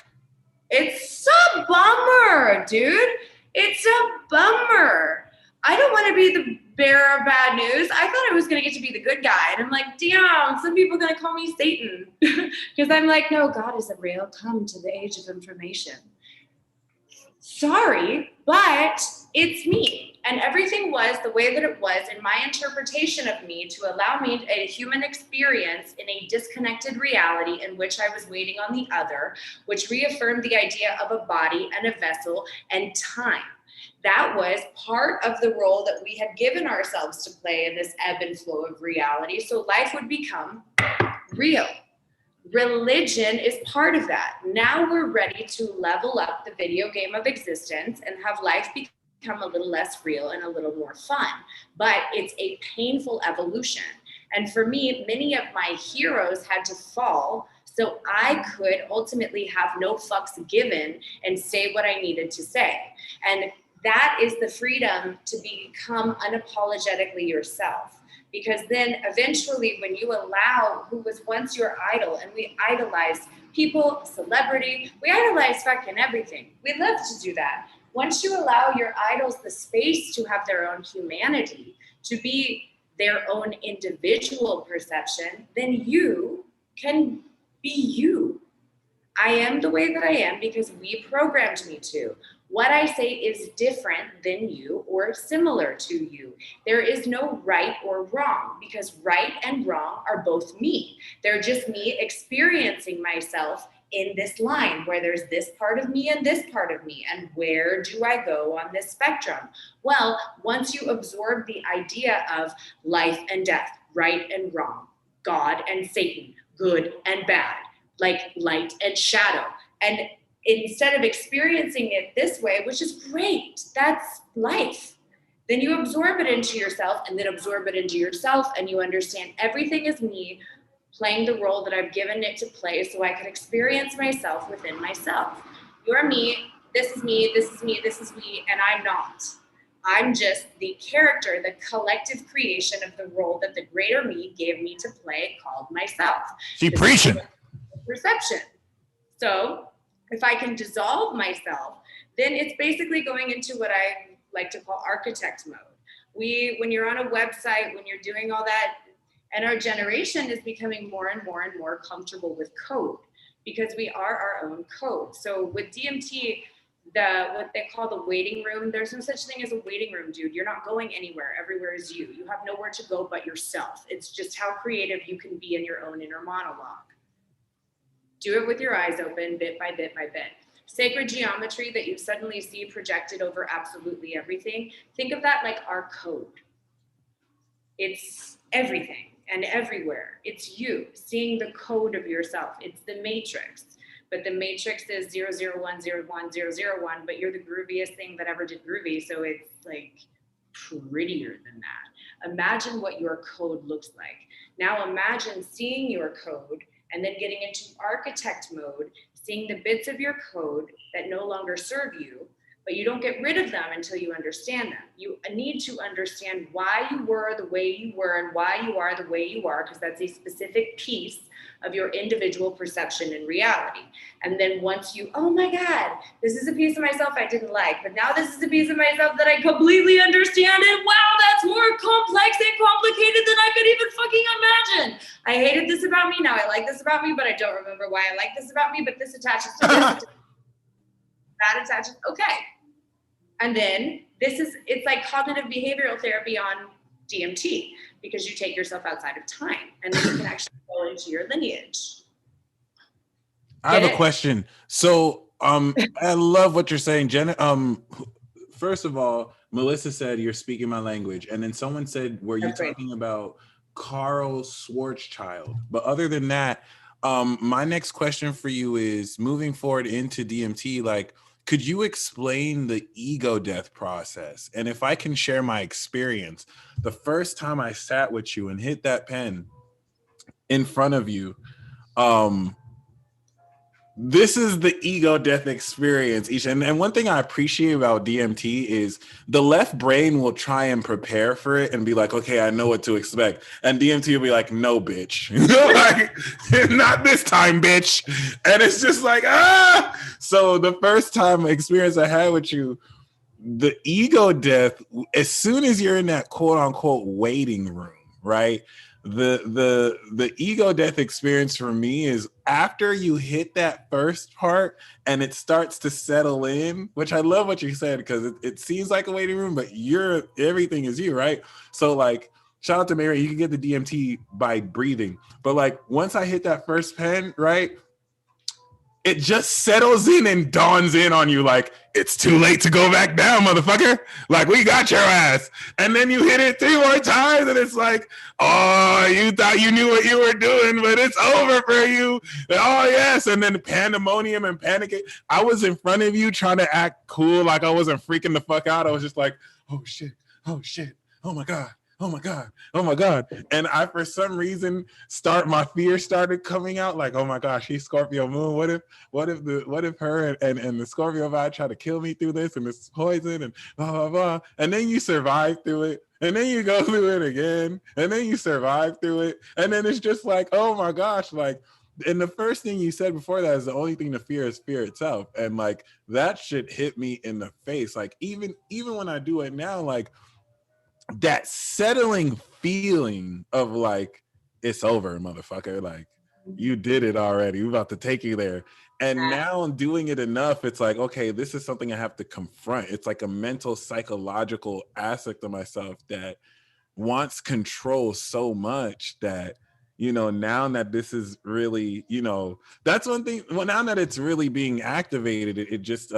it's a bummer, dude. It's a bummer. I don't want to be the bearer of bad news. I thought I was going to get to be the good guy. And I'm like, damn, some people are going to call me Satan. Because I'm like, no, God isn't real. Come to the age of information. Sorry, but it's me. And everything was the way that it was in my interpretation of me to allow me a human experience in a disconnected reality in which I was waiting on the other, which reaffirmed the idea of a body and a vessel and time. That was part of the role that we had given ourselves to play in this ebb and flow of reality. So life would become real. Religion is part of that. Now we're ready to level up the video game of existence and have life become a little less real and a little more fun. But it's a painful evolution. And for me, many of my heroes had to fall so I could ultimately have no fucks given and say what I needed to say. And that is the freedom to become unapologetically yourself. Because then eventually when you allow who was once your idol, and we idolize people, celebrity, we idolize fucking everything. We love to do that. Once you allow your idols the space to have their own humanity, to be their own individual perception, then you can be you. I am the way that I am because we programmed me to. What I say is different than you or similar to you. There is no right or wrong because right and wrong are both me. They're just me experiencing myself in this line where there's this part of me and this part of me, and where do I go on this spectrum? Well, once you absorb the idea of life and death, right and wrong, God and Satan, good and bad, like light and shadow, and instead of experiencing it this way, which is great, that's life, then you absorb it into yourself, and then absorb it into yourself, and you understand everything is me playing the role that I've given it to play so I can experience myself within myself. You're me, this is me, this is me, this is me, and I'm not. I'm just the character, the collective creation of the role that the greater me gave me to play called myself. She preaching. Perception. So if I can dissolve myself, then it's basically going into what I like to call architect mode. When you're on a website, when you're doing all that, and our generation is becoming more and more and more comfortable with code because we are our own code. So with DMT, what they call the waiting room, there's no such thing as a waiting room, dude. You're not going anywhere. Everywhere is you. You have nowhere to go but yourself. It's just how creative you can be in your own inner monologue. Do it with your eyes open, bit by bit by bit. Sacred geometry that you suddenly see projected over absolutely everything. Think of that like our code. It's everything and everywhere. It's you seeing the code of yourself. It's the matrix. But the matrix is 0010101, but you're the grooviest thing that ever did groovy. So it's like prettier than that. Imagine what your code looks like. Now imagine seeing your code and then getting into architect mode, seeing the bits of your code that no longer serve you, but you don't get rid of them until you understand them. You need to understand why you were the way you were and why you are the way you are, because that's a specific piece of your individual perception and reality. And then once you, oh my God, this is a piece of myself I didn't like, but now this is a piece of myself that I completely understand, and wow, that's more complex and complicated than I could even fucking imagine. I hated this about me, now I like this about me, but I don't remember why I like this about me, but this attaches to this, that attaches, okay. And then it's like cognitive behavioral therapy on DMT, because you take yourself outside of time and then you can actually go into your lineage. I have a question. So I love what you're saying, Jen. First of all, Melissa said you're speaking my language, and then someone said, were you talking about Carl Schwarzschild? But other than that, my next question for you is, moving forward into DMT, like, could you explain the ego death process? And if I can share my experience, the first time I sat with you and hit that pen in front of you, this is the ego death experience. And one thing I appreciate about DMT is the left brain will try and prepare for it and be like, okay, I know what to expect. And DMT will be like, no, bitch. Like, not this time, bitch. And it's just like, ah. So the first time experience I had with you, the ego death, as soon as you're in that quote unquote waiting room, right? The ego death experience for me is after you hit that first part and it starts to settle in, which I love what you said, because it seems like a waiting room, but everything is you, right? So like, shout out to Mary, you can get the DMT by breathing. But like, once I hit that first pen, right, it just settles in and dawns in on you like, it's too late to go back down, motherfucker. Like, we got your ass. And then you hit it 3 more times and it's like, oh, you thought you knew what you were doing, but it's over for you. Oh, yes. And then pandemonium and panic. I was in front of you trying to act cool, like I wasn't freaking the fuck out. I was just like, oh, shit. Oh, shit. Oh, my God. Oh my God. Oh my God. And I, for some reason, my fear started coming out like, oh my gosh, she's Scorpio moon. What if her and the Scorpio vibe try to kill me through this and this poison and blah, blah, blah. And then you survive through it. And then you go through it again. And then you survive through it. And then it's just like, oh my gosh, like, and the first thing you said before that is the only thing to fear is fear itself. And like, that shit hit me in the face. Like, even when I do it now, like, that settling feeling of like, it's over, motherfucker. Like, you did it already. We're about to take you there. And now I'm doing it enough. It's like, okay, this is something I have to confront. It's like a mental, psychological aspect of myself that wants control so much that now that this is really, that's one thing. Well, now that it's really being activated, it just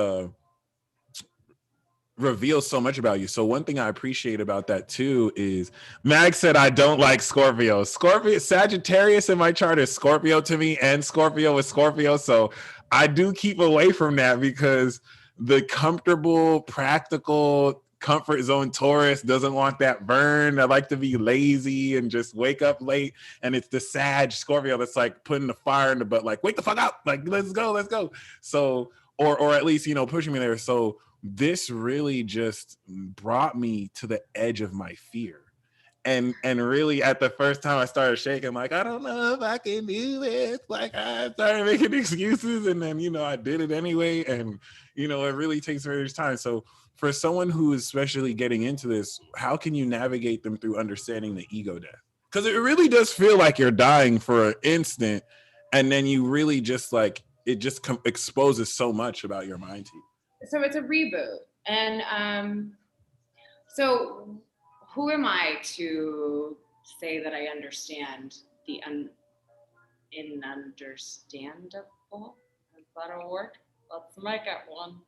reveals so much about you. So one thing I appreciate about that too is Mag said I don't like Scorpio. Sagittarius in my chart is Scorpio to me, and Scorpio is Scorpio. So I do keep away from that because the comfortable, practical, comfort zone Taurus doesn't want that burn. I like to be lazy and just wake up late. And it's the Sag Scorpio that's like putting the fire in the butt, like, wake the fuck up, like, let's go. So, or at least, pushing me there. So this really just brought me to the edge of my fear. And really at the first time I started shaking, like, I don't know if I can do this. Like, I started making excuses, and then, I did it anyway. And, it really takes very much time. So for someone who is especially getting into this, how can you navigate them through understanding the ego death? Because it really does feel like you're dying for an instant, and then you really just like, it just exposes so much about your mind to you. So it's a reboot. And so who am I to say that I understand the inunderstandable? That'll work. Let's make it one.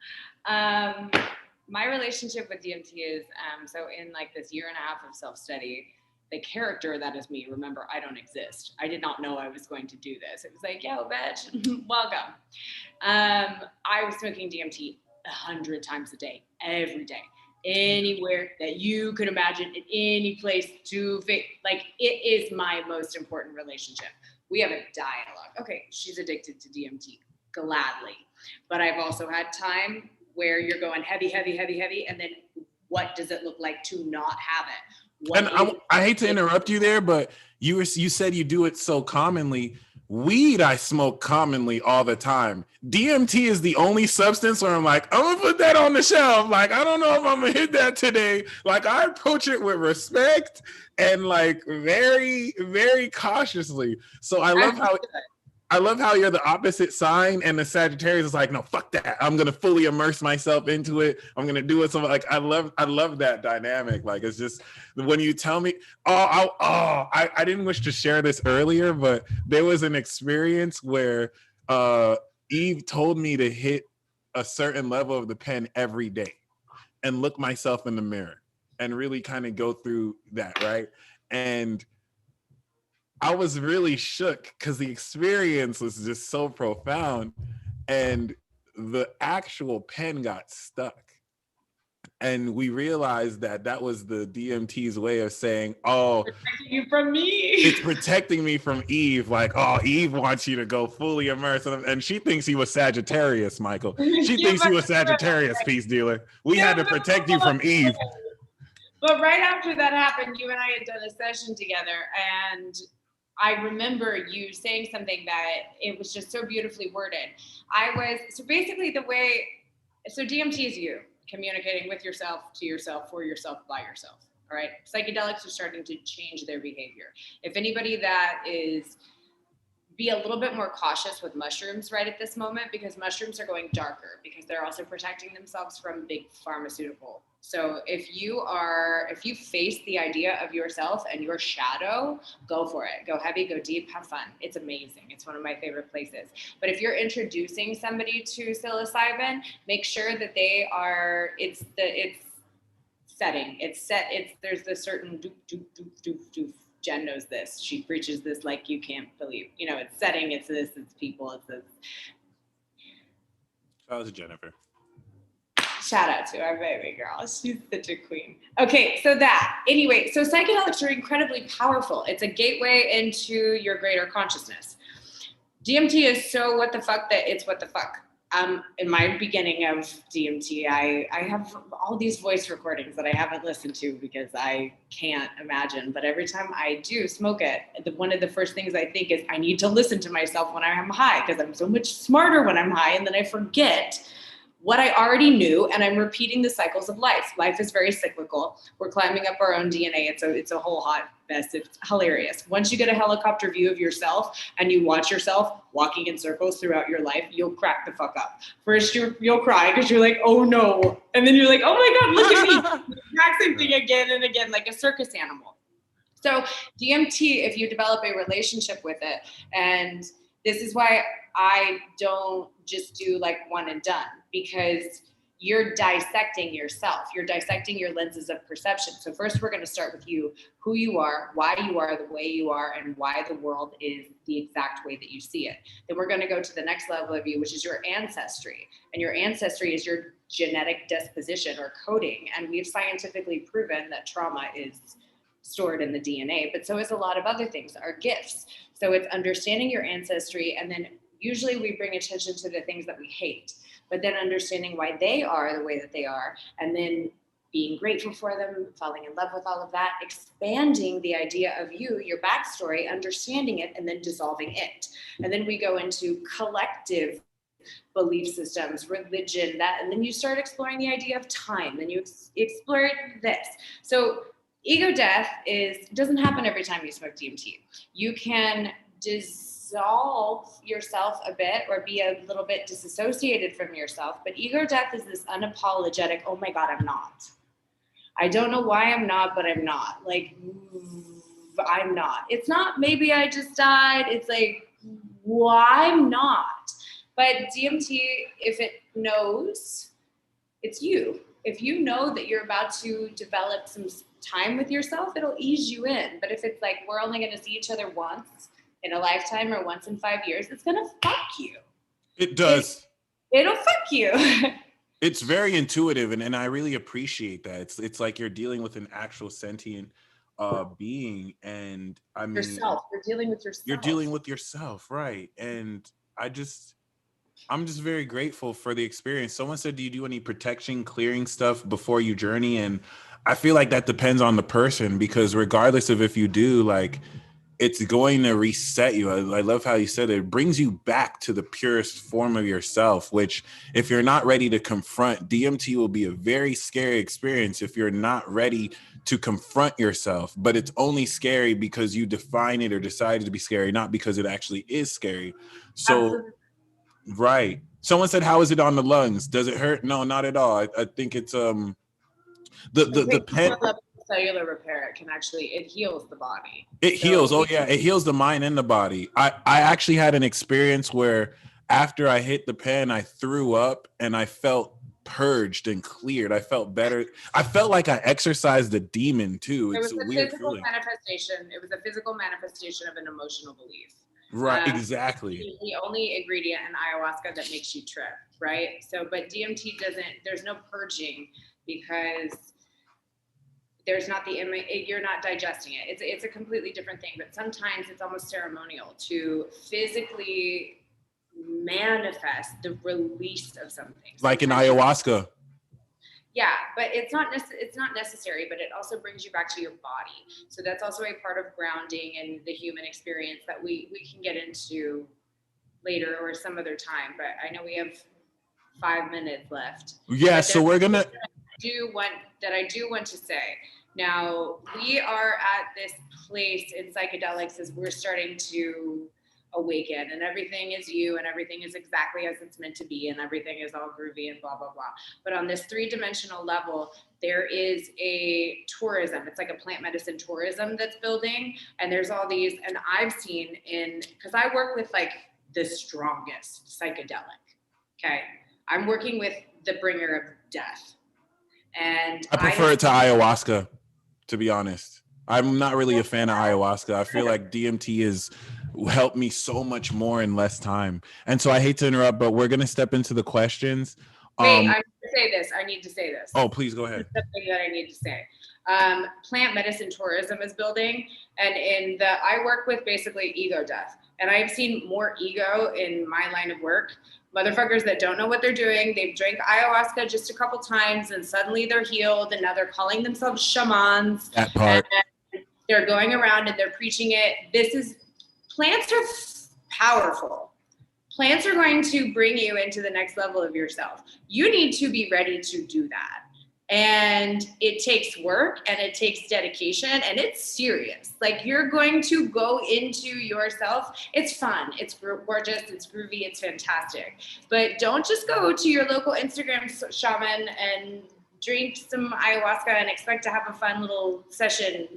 My relationship with DMT is, so in like this year and a half of self-study, the character that is me, remember, I don't exist. I did not know I was going to do this. It was like, yo, bitch, welcome. I was smoking DMT 100 times a day, every day, anywhere that you could imagine, in any place like, it is my most important relationship. We have a dialogue. Okay, she's addicted to DMT, gladly. But I've also had time where you're going heavy, and then what does it look like to not have it? And I hate to interrupt you there, but you said you do it so commonly. Weed I smoke commonly all the time. DMT is the only substance where I'm like, I'm gonna put that on the shelf. Like, I don't know if I'm gonna hit that today. Like, I approach it with respect and like very, very cautiously. So I love how you're the opposite sign, and the Sagittarius is like, no, fuck that. I'm gonna fully immerse myself into it. I'm gonna do it. So like, I love that dynamic. Like, it's just when you tell me, I didn't wish to share this earlier, but there was an experience where Eve told me to hit a certain level of the pen every day and look myself in the mirror and really kind of go through that, right? And I was really shook because the experience was just so profound, and the actual pen got stuck. And we realized that was the DMT's way of saying, oh, protecting you from me. It's protecting me from Eve. Like, oh, Eve wants you to go fully immersed. And she thinks he was Sagittarius, Michael. She thinks he was Sagittarius, peace dealer. We had to protect you from Eve. But right after that happened, you and I had done a session together, and I remember you saying something that it was just so beautifully worded. So basically so DMT is you communicating with yourself, to yourself, for yourself, by yourself, all right? Psychedelics are starting to change their behavior. If anybody that is, be a little bit more cautious with mushrooms right at this moment, because mushrooms are going darker, because they're also protecting themselves from big pharmaceutical. So if you face the idea of yourself and your shadow, go for it. Go heavy, go deep, have fun. It's amazing. It's one of my favorite places. But if you're introducing somebody to psilocybin, make sure that it's setting. There's this certain doop, doop, doop, doop, doop. Jen knows this. She preaches this like you can't believe. It's setting, it's this, it's people, it's this. Shout out to Jennifer. Shout out to our baby girl. She's such a queen. Okay, so psychedelics are incredibly powerful. It's a gateway into your greater consciousness. DMT is so what the fuck that it's what the fuck. In my beginning of DMT, I have all these voice recordings that I haven't listened to because I can't imagine. But every time I do smoke it, one of the first things I think is I need to listen to myself when I'm high, because I'm so much smarter when I'm high, and then I forget what I already knew, and I'm repeating the cycles of life. Life is very cyclical. We're climbing up our own DNA. It's a whole hot mess. It's hilarious. Once you get a helicopter view of yourself and you watch yourself walking in circles throughout your life, you'll crack the fuck up. First, you'll cry because you're like, oh no. And then you're like, oh my God, look at me. Exact same thing again and again, like a circus animal. So DMT, if you develop a relationship with it, and this is why I don't just do like one and done, because you're dissecting yourself. You're dissecting your lenses of perception. So first we're going to start with you, who you are, why you are the way you are, and why the world is the exact way that you see it. Then we're going to go to the next level of you, which is your ancestry. And your ancestry is your genetic disposition or coding. And we've scientifically proven that trauma is stored in the DNA, but so is a lot of other things, our gifts. So it's understanding your ancestry, and then usually we bring attention to the things that we hate, but then understanding why they are the way that they are, and then being grateful for them, falling in love with all of that, expanding the idea of you, your backstory, understanding it, and then dissolving it. And then we go into collective belief systems, religion, that, and then you start exploring the idea of time, then you explore this. So ego death doesn't happen every time you smoke DMT. You can dissolve yourself a bit or be a little bit disassociated from yourself, but ego death is this unapologetic, oh my God, I'm not. I don't know why I'm not, but I'm not. Like, I'm not. It's not maybe I just died. It's like, why I'm not. But DMT, if it knows, it's you. If you know that you're about to develop some time with yourself, it'll ease you in. But if it's like, we're only going to see each other once in a lifetime or once in 5 years, it's going to fuck you. It does. It'll fuck you. It's very intuitive, and I really appreciate that. It's like you're dealing with an actual sentient being, and I mean, yourself. You're dealing with yourself. You're dealing with yourself, right? And I'm just very grateful for the experience. Someone said, do you do any protection clearing stuff before you journey? And I feel like that depends on the person, because regardless of if you do, like, it's going to reset you. I love how you said it. It brings you back to the purest form of yourself, which if you're not ready to confront, DMT will be a very scary experience if you're not ready to confront yourself. But it's only scary because you define it or decided to be scary, not because it actually is scary. So, absolutely. Right. Someone said, how is it on the lungs? Does it hurt? No, not at all. I think it's the pen. Cellular repair, it can actually, it heals the body. It heals. Oh yeah, it heals the mind and the body. I actually had an experience where after I hit the pen, I threw up and I felt purged and cleared. I felt better. I felt like I exorcised a demon too. It's a weird physical manifestation. It was a physical manifestation of an emotional belief. Right, exactly. The only ingredient in ayahuasca that makes you trip, right? So, but DMT doesn't, there's no purging because there's not you're not digesting it. It's a completely different thing, but sometimes it's almost ceremonial to physically manifest the release of something. Like in ayahuasca. Yeah, but it's not necessary, but it also brings you back to your body. So that's also a part of grounding and the human experience that we can get into later or some other time. But I know we have 5 minutes left. Yeah, so we're gonna. I do want to say. Now, we are at this place in psychedelics as we're starting to awaken, and everything is you, and everything is exactly as it's meant to be, and everything is all groovy and blah, blah, blah. But on this 3-dimensional level, there is a tourism. It's like a plant medicine tourism that's building, and there's all these, and I've seen because I work with like the strongest psychedelic, okay? I'm working with the bringer of death. And I prefer it to ayahuasca, to be honest. I'm not really a fan of ayahuasca. I feel like DMT has helped me so much more in less time. And so I hate to interrupt, but we're going to step into the questions. Wait, I need to say this. Oh, please go ahead. Something that I need to say. Plant medicine tourism is building, and I work with basically ego death. And I've seen more ego in my line of work. Motherfuckers that don't know what they're doing. They've drank ayahuasca just a couple times and suddenly they're healed, and now they're calling themselves shamans. That part. And they're going around and they're preaching it. Plants are powerful. Plants are going to bring you into the next level of yourself. You need to be ready to do that. And it takes work and it takes dedication and it's serious. Like, you're going to go into yourself. It's fun. It's gorgeous. It's groovy. It's fantastic. But don't just go to your local Instagram shaman and drink some ayahuasca and expect to have a fun little session.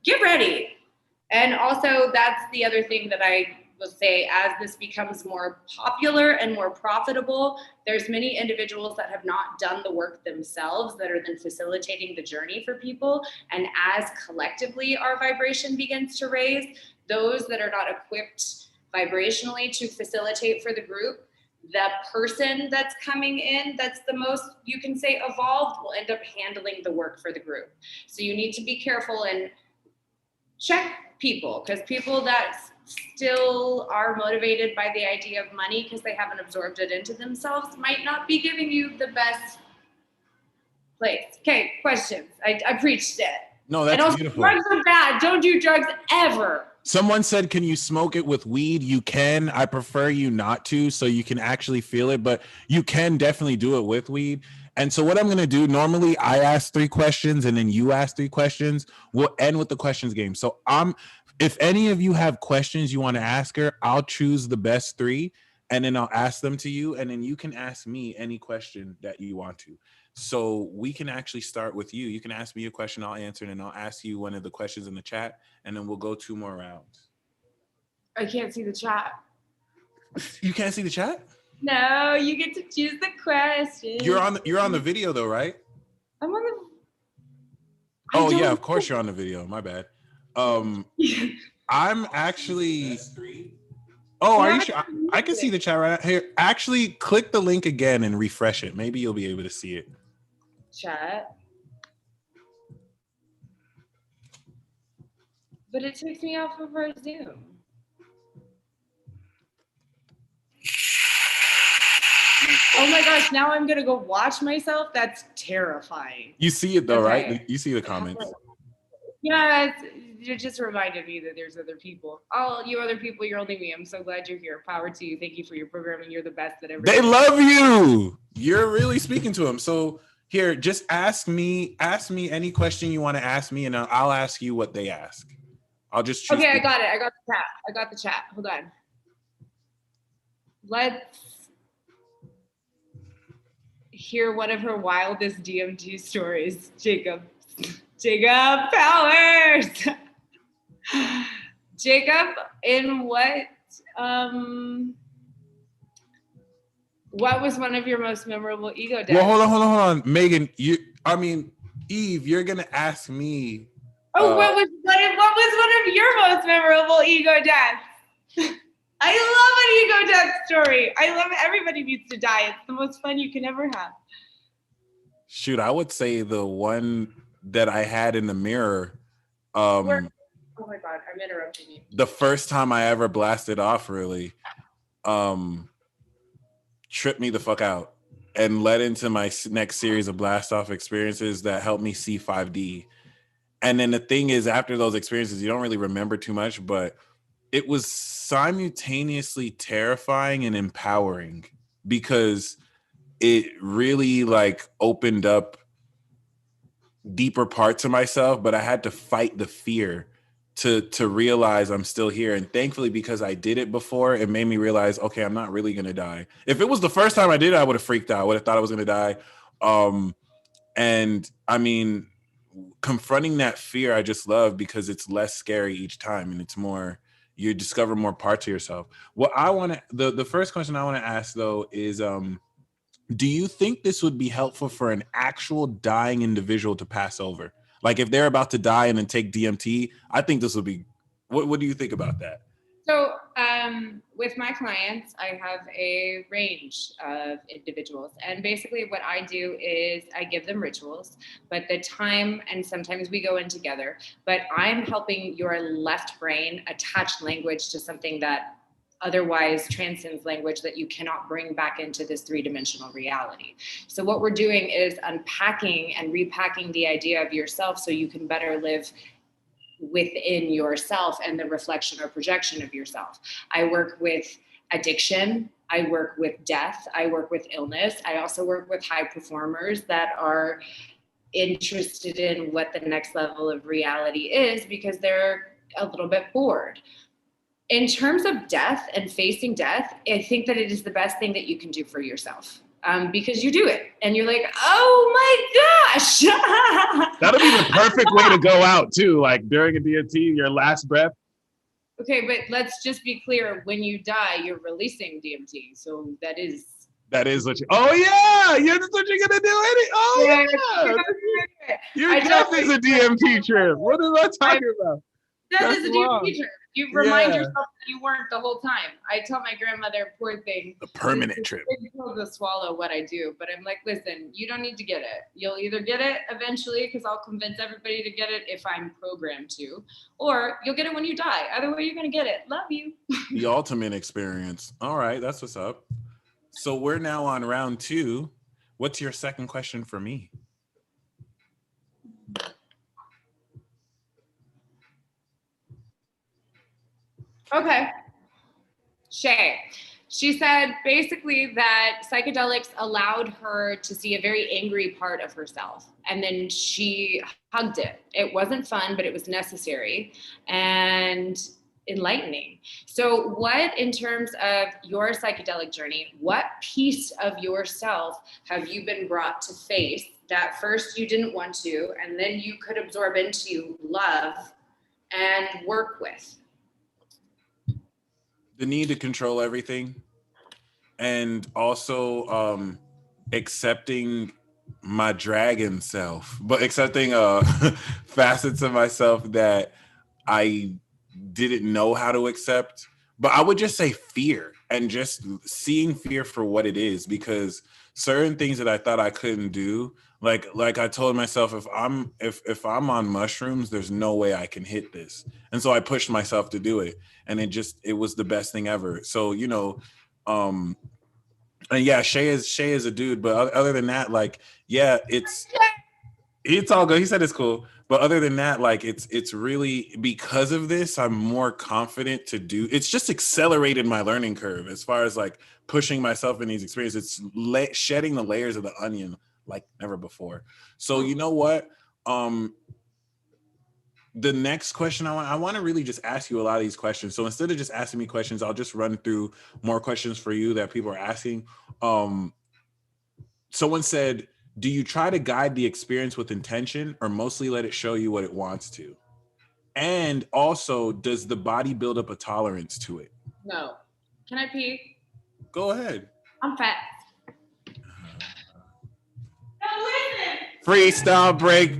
get ready. And also that's the other thing that I will say, as this becomes more popular and more profitable, there's many individuals that have not done the work themselves that are then facilitating the journey for people. And as collectively our vibration begins to raise, those that are not equipped vibrationally to facilitate for the group, the person that's coming in that's the most, you can say, evolved will end up handling the work for the group. So you need to be careful and check people, because people that still are motivated by the idea of money because they haven't absorbed it into themselves might not be giving you the best place. Okay, questions. I preached it. No, that's and also, beautiful. Drugs are bad. Don't do drugs ever. Someone said, can you smoke it with weed? You can. I prefer you not to, so you can actually feel it, but you can definitely do it with weed. And so what I'm going to do, normally I ask 3 questions and then you ask 3 questions. We'll end with the questions game. So if any of you have questions you want to ask her, I'll choose the best 3 and then I'll ask them to you. And then you can ask me any question that you want to. So we can actually start with you. You can ask me a question, I'll answer it, and I'll ask you one of the questions in the chat, and then we'll go 2 more rounds. I can't see the chat. You can't see the chat? No, you get to choose the question. You're on the video though, right? I'm on the. Oh yeah, of course you're on the video. My bad. I'm actually. Oh, are you sure? I can see the chat right now. Here, actually, click the link again and refresh it. Maybe you'll be able to see it. Chat. But it takes me off of our Zoom. Oh my gosh, now I'm gonna go watch myself? That's terrifying. You see it though, okay, right? You see the comments. Yeah, it just reminded me that there's other people. All you other people, you're only me. I'm so glad you're here. Power to you. Thank you for your programming. You're the best that ever. They love you. You're really speaking to them. So here, just ask me any question you want to ask me, and I'll ask you what they ask. I'll just choose. Okay, I got it. I got the chat. Hold on. Let's hear one of her wildest DMT stories. Jacob Powers. Jacob, in what was one of your most memorable ego deaths? Well, hold on. Megan, Eve, you're gonna ask me. Oh, what was one of your most memorable ego deaths? I love an ego death story. I love it. Everybody needs to die. It's the most fun you can ever have. Shoot, I would say the one that I had in the mirror. Oh my God, I'm interrupting you. The first time I ever blasted off really tripped me the fuck out and led into my next series of blast off experiences that helped me see 5D. And then the thing is, after those experiences, you don't really remember too much, but it was simultaneously terrifying and empowering because it really like opened up deeper parts of myself, but I had to fight the fear to realize I'm still here. And thankfully, because I did it before, it made me realize, okay, I'm not really going to die. If it was the first time I did it, I would have freaked out. I would have thought I was going to die. And I mean, confronting that fear, I just love because it's less scary each time. And it's more, you discover more parts of yourself. What I want to, the first question I want to ask though is, do you think this would be helpful for an actual dying individual to pass over? Like if they're about to die and then take DMT, I think this would be, what do you think about that? So with my clients, I have a range of individuals. And basically what I do is I give them rituals, but the time, and sometimes we go in together, but I'm helping your left brain attach language to something that otherwise transcends language that you cannot bring back into this 3-dimensional reality. So what we're doing is unpacking and repacking the idea of yourself so you can better live within yourself and the reflection or projection of yourself. I work with addiction. I work with death. I work with illness. I also work with high performers that are interested in what the next level of reality is because they're a little bit bored. In terms of death and facing death, I think that it is the best thing that you can do for yourself. because you do it and you're like, oh my gosh. That'll be the perfect way to go out too. Like during a DMT, your last breath. Okay, but let's just be clear. When you die, you're releasing DMT. So that is what you, oh yeah, that's what you're gonna do. Oh yeah. Your death is a DMT trip. What am I talking about? That is a DMT trip. You remind yourself that you weren't the whole time. I tell my grandmother, poor thing. A permanent trip. It's difficult to swallow what I do, but I'm like, listen, you don't need to get it. You'll either get it eventually because I'll convince everybody to get it if I'm programmed to, or you'll get it when you die. Either way, you're gonna get it. Love you. The ultimate experience. All right, that's what's up. So we're now on round 2. What's your second question for me? Okay. Shay. She said basically that psychedelics allowed her to see a very angry part of herself. And then she hugged it. It wasn't fun, but it was necessary and enlightening. So what, in terms of your psychedelic journey, what piece of yourself have you been brought to face that first you didn't want to, and then you could absorb into, love, and work with? The need to control everything, and also accepting my dragon self, but accepting facets of myself that I didn't know how to accept. But I would just say fear, and just seeing fear for what it is, because certain things that I thought I couldn't do, like I told myself, if I'm on mushrooms, there's no way I can hit this. And so I pushed myself to do it. And it was the best thing ever. So, and yeah, Shay is a dude, but other than that, like, yeah, it's all good. He said it's cool. But other than that, like, it's really, because of this, I'm more confident to do. It's just accelerated my learning curve as far as like pushing myself in these experiences. It's shedding the layers of the onion like never before. So you know what? The next question I want to really just ask you a lot of these questions. So instead of just asking me questions, I'll just run through more questions for you that people are asking. Someone said, do you try to guide the experience with intention, or mostly let it show you what it wants to? And also, does the body build up a tolerance to it? No. Can I pee? Go ahead. I'm fat. No, listen. Freestyle break.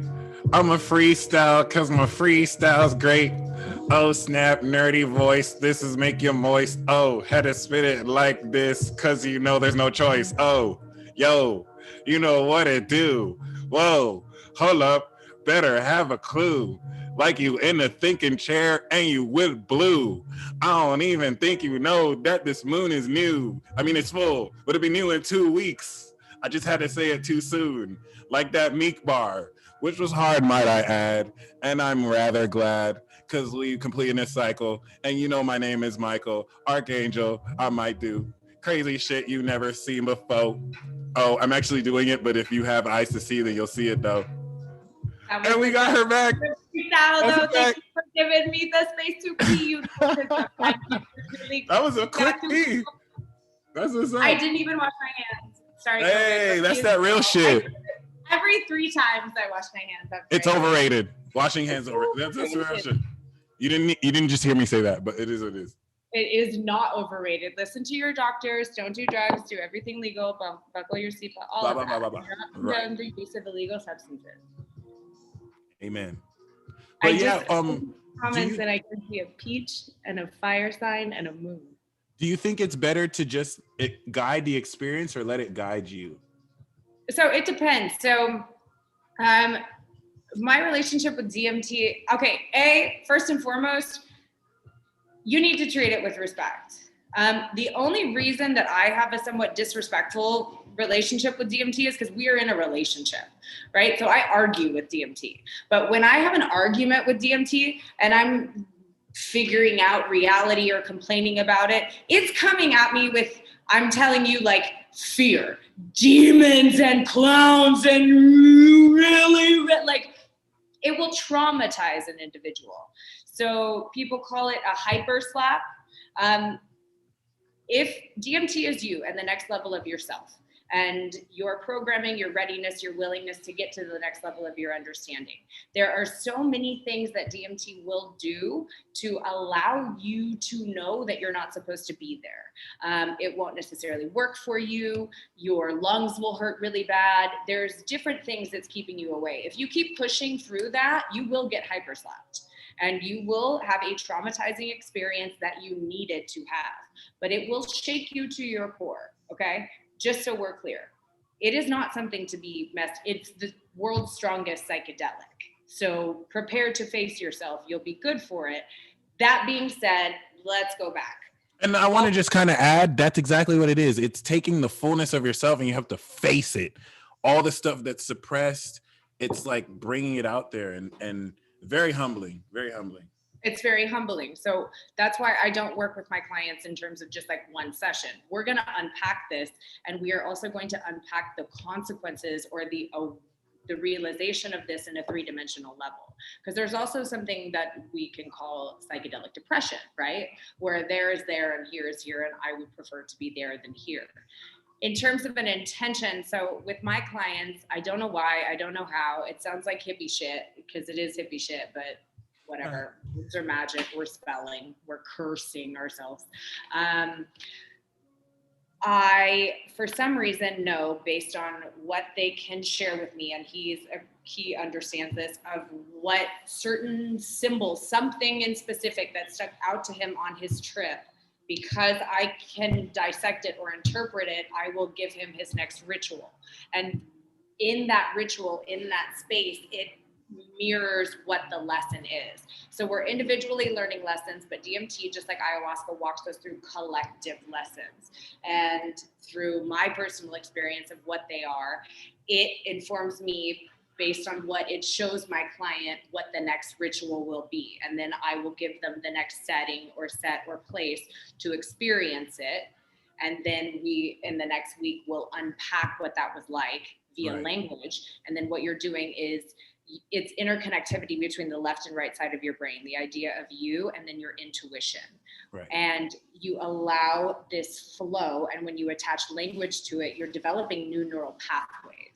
I'm a freestyle because my freestyle's great. Oh, snap, nerdy voice. This is make you moist. Oh, had to spit it like this because there's no choice. Oh, yo, you know what it do. Whoa, hold up. Better have a clue. Like you in a thinking chair and you with blue. I don't even think you know that this moon is new. I mean, it's full, but it'll be new in 2 weeks. I just had to say it too soon. Like that Meek bar, which was hard, might I add. And I'm rather glad, because we completing this cycle. And my name is Michael, Archangel. I might do crazy shit you never seen before. Oh, I'm actually doing it, but if you have eyes to see, then you'll see it though. And we got her back. Thank you for giving me the space to pee. That was a quick pee. That's what's up. I didn't even wash my hands. Sorry. Hey, that's that real shit. Every 3 times I wash my hands. It's overrated. Washing hands over. That's real shit. You didn't just hear me say that, but it is what it is. It is not overrated. Listen to your doctors. Don't do drugs. Do everything legal. Buckle your seatbelt. All of that. Blah, blah, blah. Not condone the use of illegal substances. Amen. But comments that I can see a peach and a fire sign and a moon. Do you think it's better to just guide the experience or let it guide you? So it depends. So my relationship with DMT, okay, first and foremost, you need to treat it with respect. The only reason that I have a somewhat disrespectful relationship with DMT is because we are in a relationship, right? So I argue with DMT. But when I have an argument with DMT and I'm figuring out reality or complaining about it, it's coming at me with, I'm telling you, like, fear, demons and clowns and really, like, it will traumatize an individual. So people call it a hyper slap. If DMT is you and the next level of yourself, and your programming, your readiness, your willingness to get to the next level of your understanding. There are so many things that DMT will do to allow you to know that you're not supposed to be there. It won't necessarily work for you. Your lungs will hurt really bad. There's different things that's keeping you away. If you keep pushing through that, you will get hyperslapped. And you will have a traumatizing experience that you needed to have, but it will shake you to your core, okay? Just so we're clear. It is not something to be messed. It's the world's strongest psychedelic. So prepare to face yourself. You'll be good for it. That being said, let's go back. And I want to just kind of add, that's exactly what it is. It's taking the fullness of yourself and you have to face it. All the stuff that's suppressed, it's like bringing it out there, and very humbling, very humbling. It's very humbling. So that's why I don't work with my clients in terms of just like one session. We're going to unpack this, and we are also going to unpack the consequences or the realization of this in a three-dimensional level. Because there's also something that we can call psychedelic depression, right? Where there is there and here is here, and I would prefer to be there than here. In terms of an intention, so with my clients, I don't know why, I don't know how. It sounds like hippie shit, because it is hippie shit, but whatever. Words are magic, we're spelling, we're cursing ourselves. I, for some reason, know based on what they can share with me, and he understands this, of what certain symbols, something in specific that stuck out to him on his trip. Because I can dissect it or interpret it, I will give him his next ritual. And in that ritual, in that space, it mirrors what the lesson is. So we're individually learning lessons, but DMT, just like ayahuasca, walks us through collective lessons. And through my personal experience of what they are, it informs me based on what it shows my client what the next ritual will be. And then I will give them the next setting or set or place to experience it. And then we, in the next week, will unpack what that was like via language. And then what you're doing is it's interconnectivity between the left and right side of your brain, the idea of you and then your intuition. Right. And you allow this flow. And when you attach language to it, you're developing new neural pathways.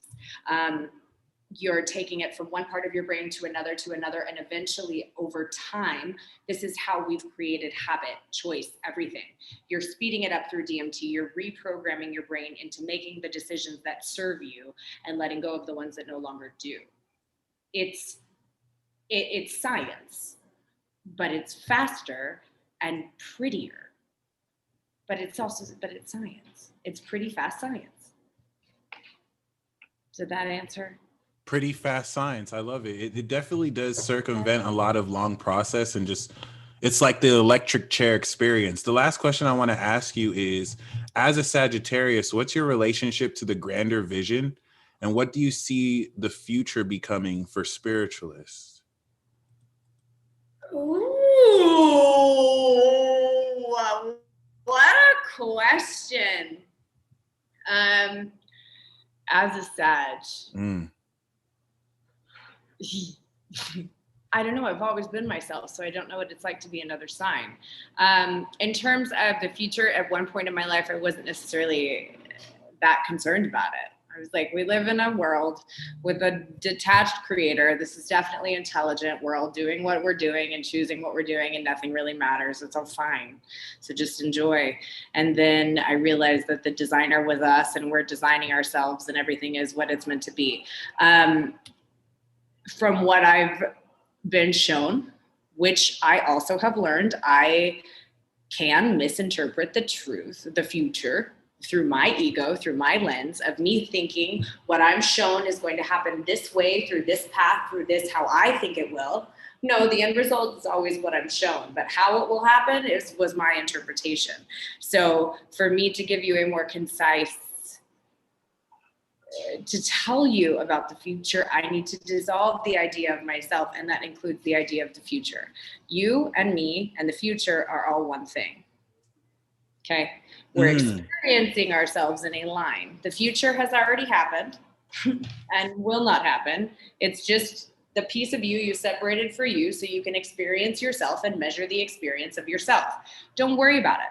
You're taking it from one part of your brain to another, and eventually over time, this is how we've created habit, choice, everything. You're speeding it up through DMT. You're reprogramming your brain into making the decisions that serve you and letting go of the ones that no longer do. It's science, but it's faster and prettier. But it's science. It's pretty fast science. Did that answer? Pretty fast science. I love it. It definitely does circumvent a lot of long process, and just, it's like the electric chair experience. The last question I want to ask you is, as a Sagittarius, what's your relationship to the grander vision, and what do you see the future becoming for spiritualists? Ooh, what a question. As a Sag. I don't know. I've always been myself, so I don't know what it's like to be another sign. In terms of the future, at one point in my life, I wasn't necessarily that concerned about it. I was like, we live in a world with a detached creator. This is definitely intelligent. We're all doing what we're doing and choosing what we're doing, and nothing really matters. It's all fine. So just enjoy. And then I realized that the designer was us, and we're designing ourselves, and everything is what it's meant to be. From what I've been shown, which I also have learned, I can misinterpret the truth, the future, through my ego, through my lens of me thinking what I'm shown is going to happen this way, through this path, through this, how I think it will. No, the end result is always what I'm shown, but how it will happen was my interpretation. So for me to give you a more concise, to tell you about the future, I need to dissolve the idea of myself, and that includes the idea of the future. You and me and the future are all one thing. Okay? We're experiencing ourselves in a line. The future has already happened and will not happen. It's just the piece of you separated for you so you can experience yourself and measure the experience of yourself. Don't worry about it.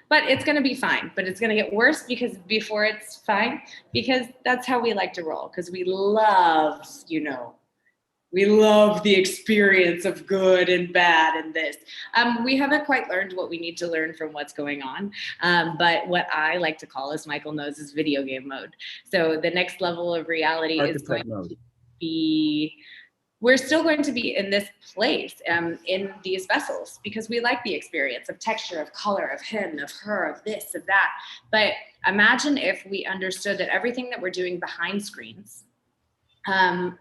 But it's going to be fine. But it's going to get worse before it's fine, because that's how we like to roll. Because we love, we love the experience of good and bad and this. We haven't quite learned what we need to learn from what's going on. But what I like to call, as Michael knows, is video game mode. So the next level of reality is going to be, we're still going to be in this place, in these vessels, because we like the experience of texture, of color, of him, of her, of this, of that. But imagine if we understood that everything that we're doing behind screens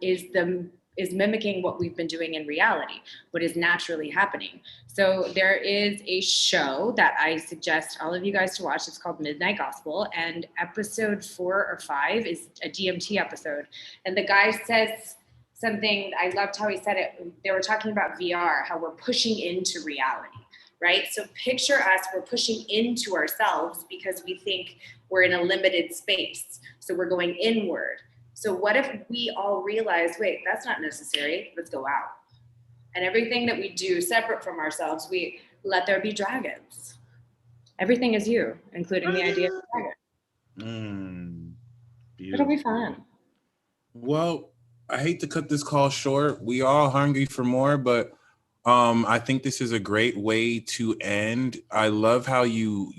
is mimicking what we've been doing in reality, what is naturally happening. So there is a show that I suggest all of you guys to watch. It's called Midnight Gospel, and episode 4 or 5 is a DMT episode. And the guy says something, I loved how he said it. They were talking about VR, how we're pushing into reality, right? So picture us, we're pushing into ourselves because we think we're in a limited space. So we're going inward. So what if we all realize, wait, that's not necessary, let's go out. And everything that we do separate from ourselves, we let there be dragons. Everything is you, including the idea of dragon. It'll be fun. Well, I hate to cut this call short. We all hungry for more, but I think this is a great way to end. I love how you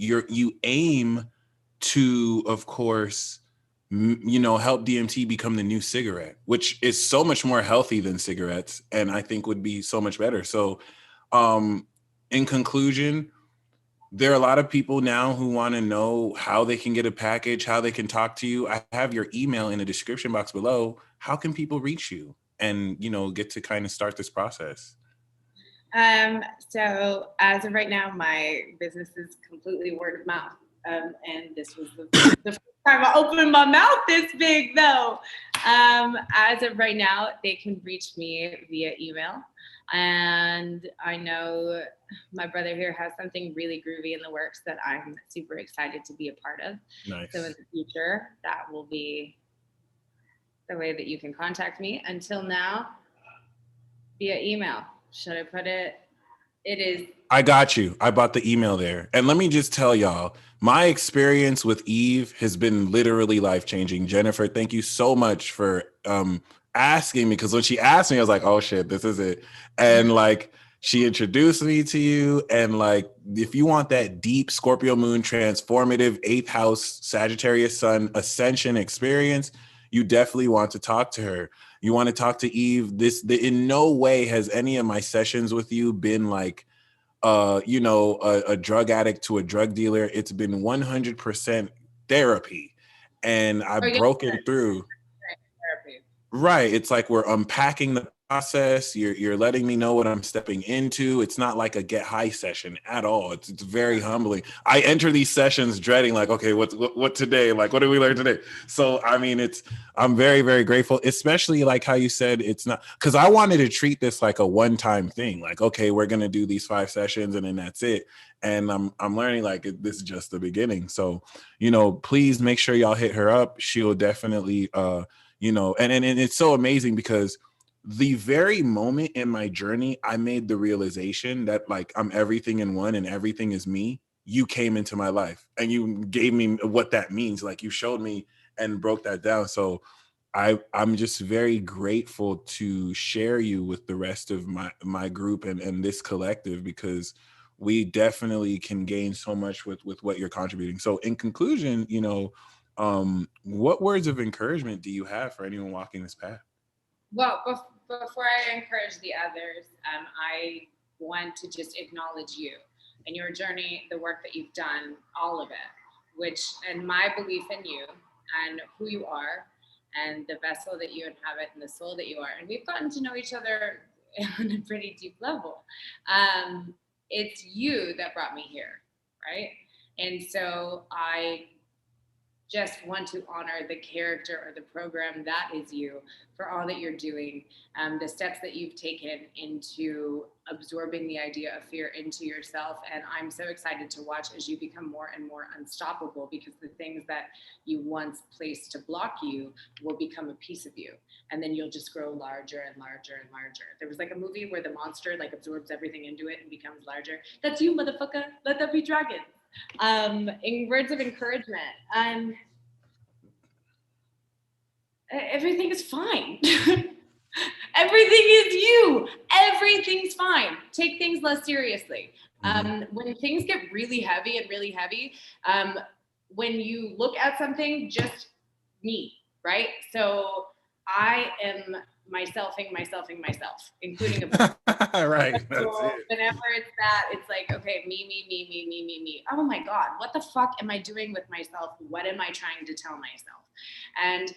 aim to, of course, help DMT become the new cigarette, which is so much more healthy than cigarettes, and I think would be so much better. So, in conclusion, there are a lot of people now who want to know how they can get a package, how they can talk to you. I have your email in the description box below. How can people reach you and, get to kind of start this process? So as of right now, my business is completely word of mouth. And this was the first time I opened my mouth this big, though. As of right now, they can reach me via email. And I know my brother here has something really groovy in the works that I'm super excited to be a part of. Nice. So in the future, that will be the way that you can contact me. Until now, via email. Should I put it? It is. I got you. I bought the email there. And let me just tell y'all, my experience with Eve has been literally life-changing. Jennifer, thank you so much for asking me, because when she asked me, I was like, oh shit, this is it. And she introduced me to you. And if you want that deep Scorpio moon, transformative 8th house Sagittarius sun ascension experience, you definitely want to talk to her. You want to talk to Eve. In no way has any of my sessions with you been a drug addict to a drug dealer. It's been 100% therapy, and I've broken through. Therapy. Right. It's like we're unpacking the process. You're letting me know what I'm stepping into. It's not like a get high session at all. It's very humbling. I enter these sessions dreading okay, what today? What did we learn today? So I mean, I'm very, very grateful, especially how you said it's not, because I wanted to treat this like a one-time thing. Okay, we're gonna do these 5 sessions and then that's it. And I'm learning this is just the beginning. So please make sure y'all hit her up. She'll definitely and it's so amazing because the very moment in my journey I made the realization that I'm everything in one and everything is me, you came into my life and you gave me what that means. You showed me and broke that down. So I'm just very grateful to share you with the rest of my group and this collective, because we definitely can gain so much with what you're contributing. So in conclusion, what words of encouragement do you have for anyone walking this path? Well, before I encourage the others, I want to just acknowledge you and your journey, the work that you've done, all of it, and my belief in you and who you are and the vessel that you inhabit and the soul that you are. And we've gotten to know each other on a pretty deep level. It's you that brought me here, right? And so I just want to honor the character or the program that is you for all that you're doing, the steps that you've taken into absorbing the idea of fear into yourself. And I'm so excited to watch as you become more and more unstoppable, because the things that you once placed to block you will become a piece of you. And then you'll just grow larger and larger and larger. There was a movie where the monster absorbs everything into it and becomes larger. That's you, motherfucker. Let there be dragons. In words of encouragement, everything is fine. Everything is you. Everything's fine. Take things less seriously. When things get really heavy, when you look at something, just me, right? So I am myselfing myself, including a Right. That's so it. whenever it's that, it's like, okay, me. Oh my God, what the fuck am I doing with myself? What am I trying to tell myself? And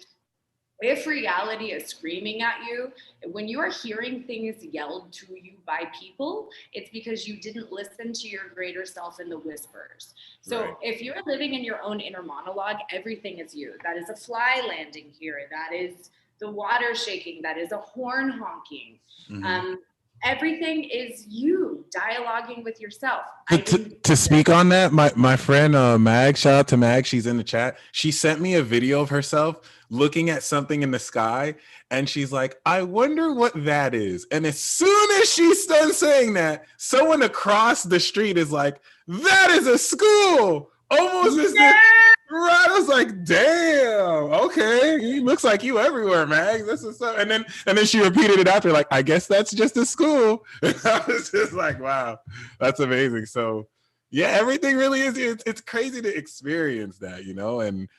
if reality is screaming at you, when you are hearing things yelled to you by people, it's because you didn't listen to your greater self in the whispers. So Right. if you're living in your own inner monologue, everything is you. That is a fly landing here. That is the water shaking. That is a horn honking. Everything is you dialoguing with yourself. To speak on that, my friend Mag, shout out to Mag, she's in the chat. She sent me a video of herself looking at something in the sky, and she's like, I wonder what that is. And as soon as she's done saying that, someone across the street is like, that is a school. Almost as if, right? I was like, damn, okay. He looks like you everywhere, Mag. This is so, and then she repeated it after, like, I guess that's just a school. I was just like, wow, that's amazing. So yeah, everything really is, it's crazy to experience that, you know. And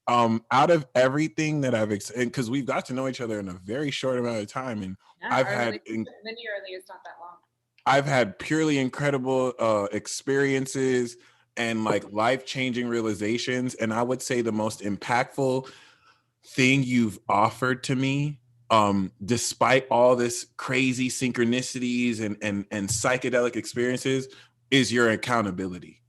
out of everything that I've because we've got to know each other in a very short amount of time, and I've had linearly it's not that long. I've had purely incredible experiences and like life-changing realizations. And I would say the most impactful thing you've offered to me, despite all this crazy synchronicities and psychedelic experiences, is your accountability.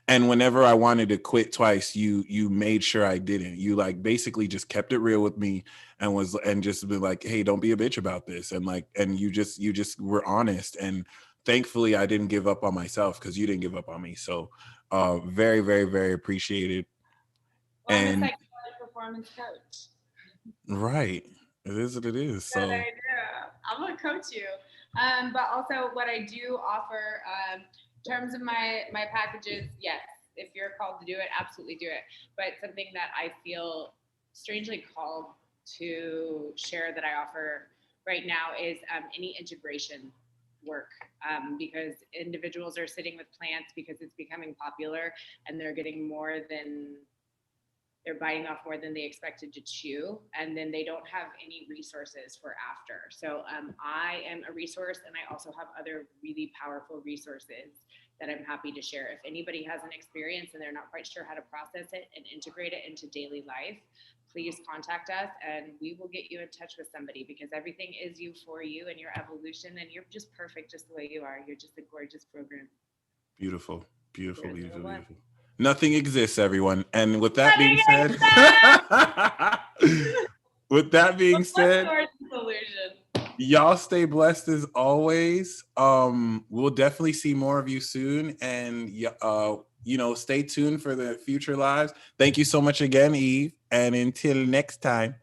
And whenever I wanted to quit twice, you made sure I didn't. You like basically just kept it real with me and just be like, hey, don't be a bitch about this. And you just were honest. And thankfully I didn't give up on myself because you didn't give up on me. So very, very, very appreciated. Well, I'm a psychedelic performance coach. Right. It is what it is. So I do. I'm gonna coach you. But also what I do offer, in terms of my packages, yes, if you're called to do it, absolutely do it. But something that I feel strangely called to share that I offer right now is any integration work, because individuals are sitting with plants because it's becoming popular and they're getting they're biting off more than they expected to chew, and then they don't have any resources for after. So I am a resource, and I also have other really powerful resources that I'm happy to share. If anybody has an experience and they're not quite sure how to process it and integrate it into daily life, please contact us and we will get you in touch with somebody, because everything is you for you and your evolution, and you're just perfect just the way you are. You're just a gorgeous program. Beautiful. Nothing exists, everyone. And with that being said, y'all stay blessed as always. We'll definitely see more of you soon, and stay tuned for the future lives. Thank you so much again, Eve, and until next time.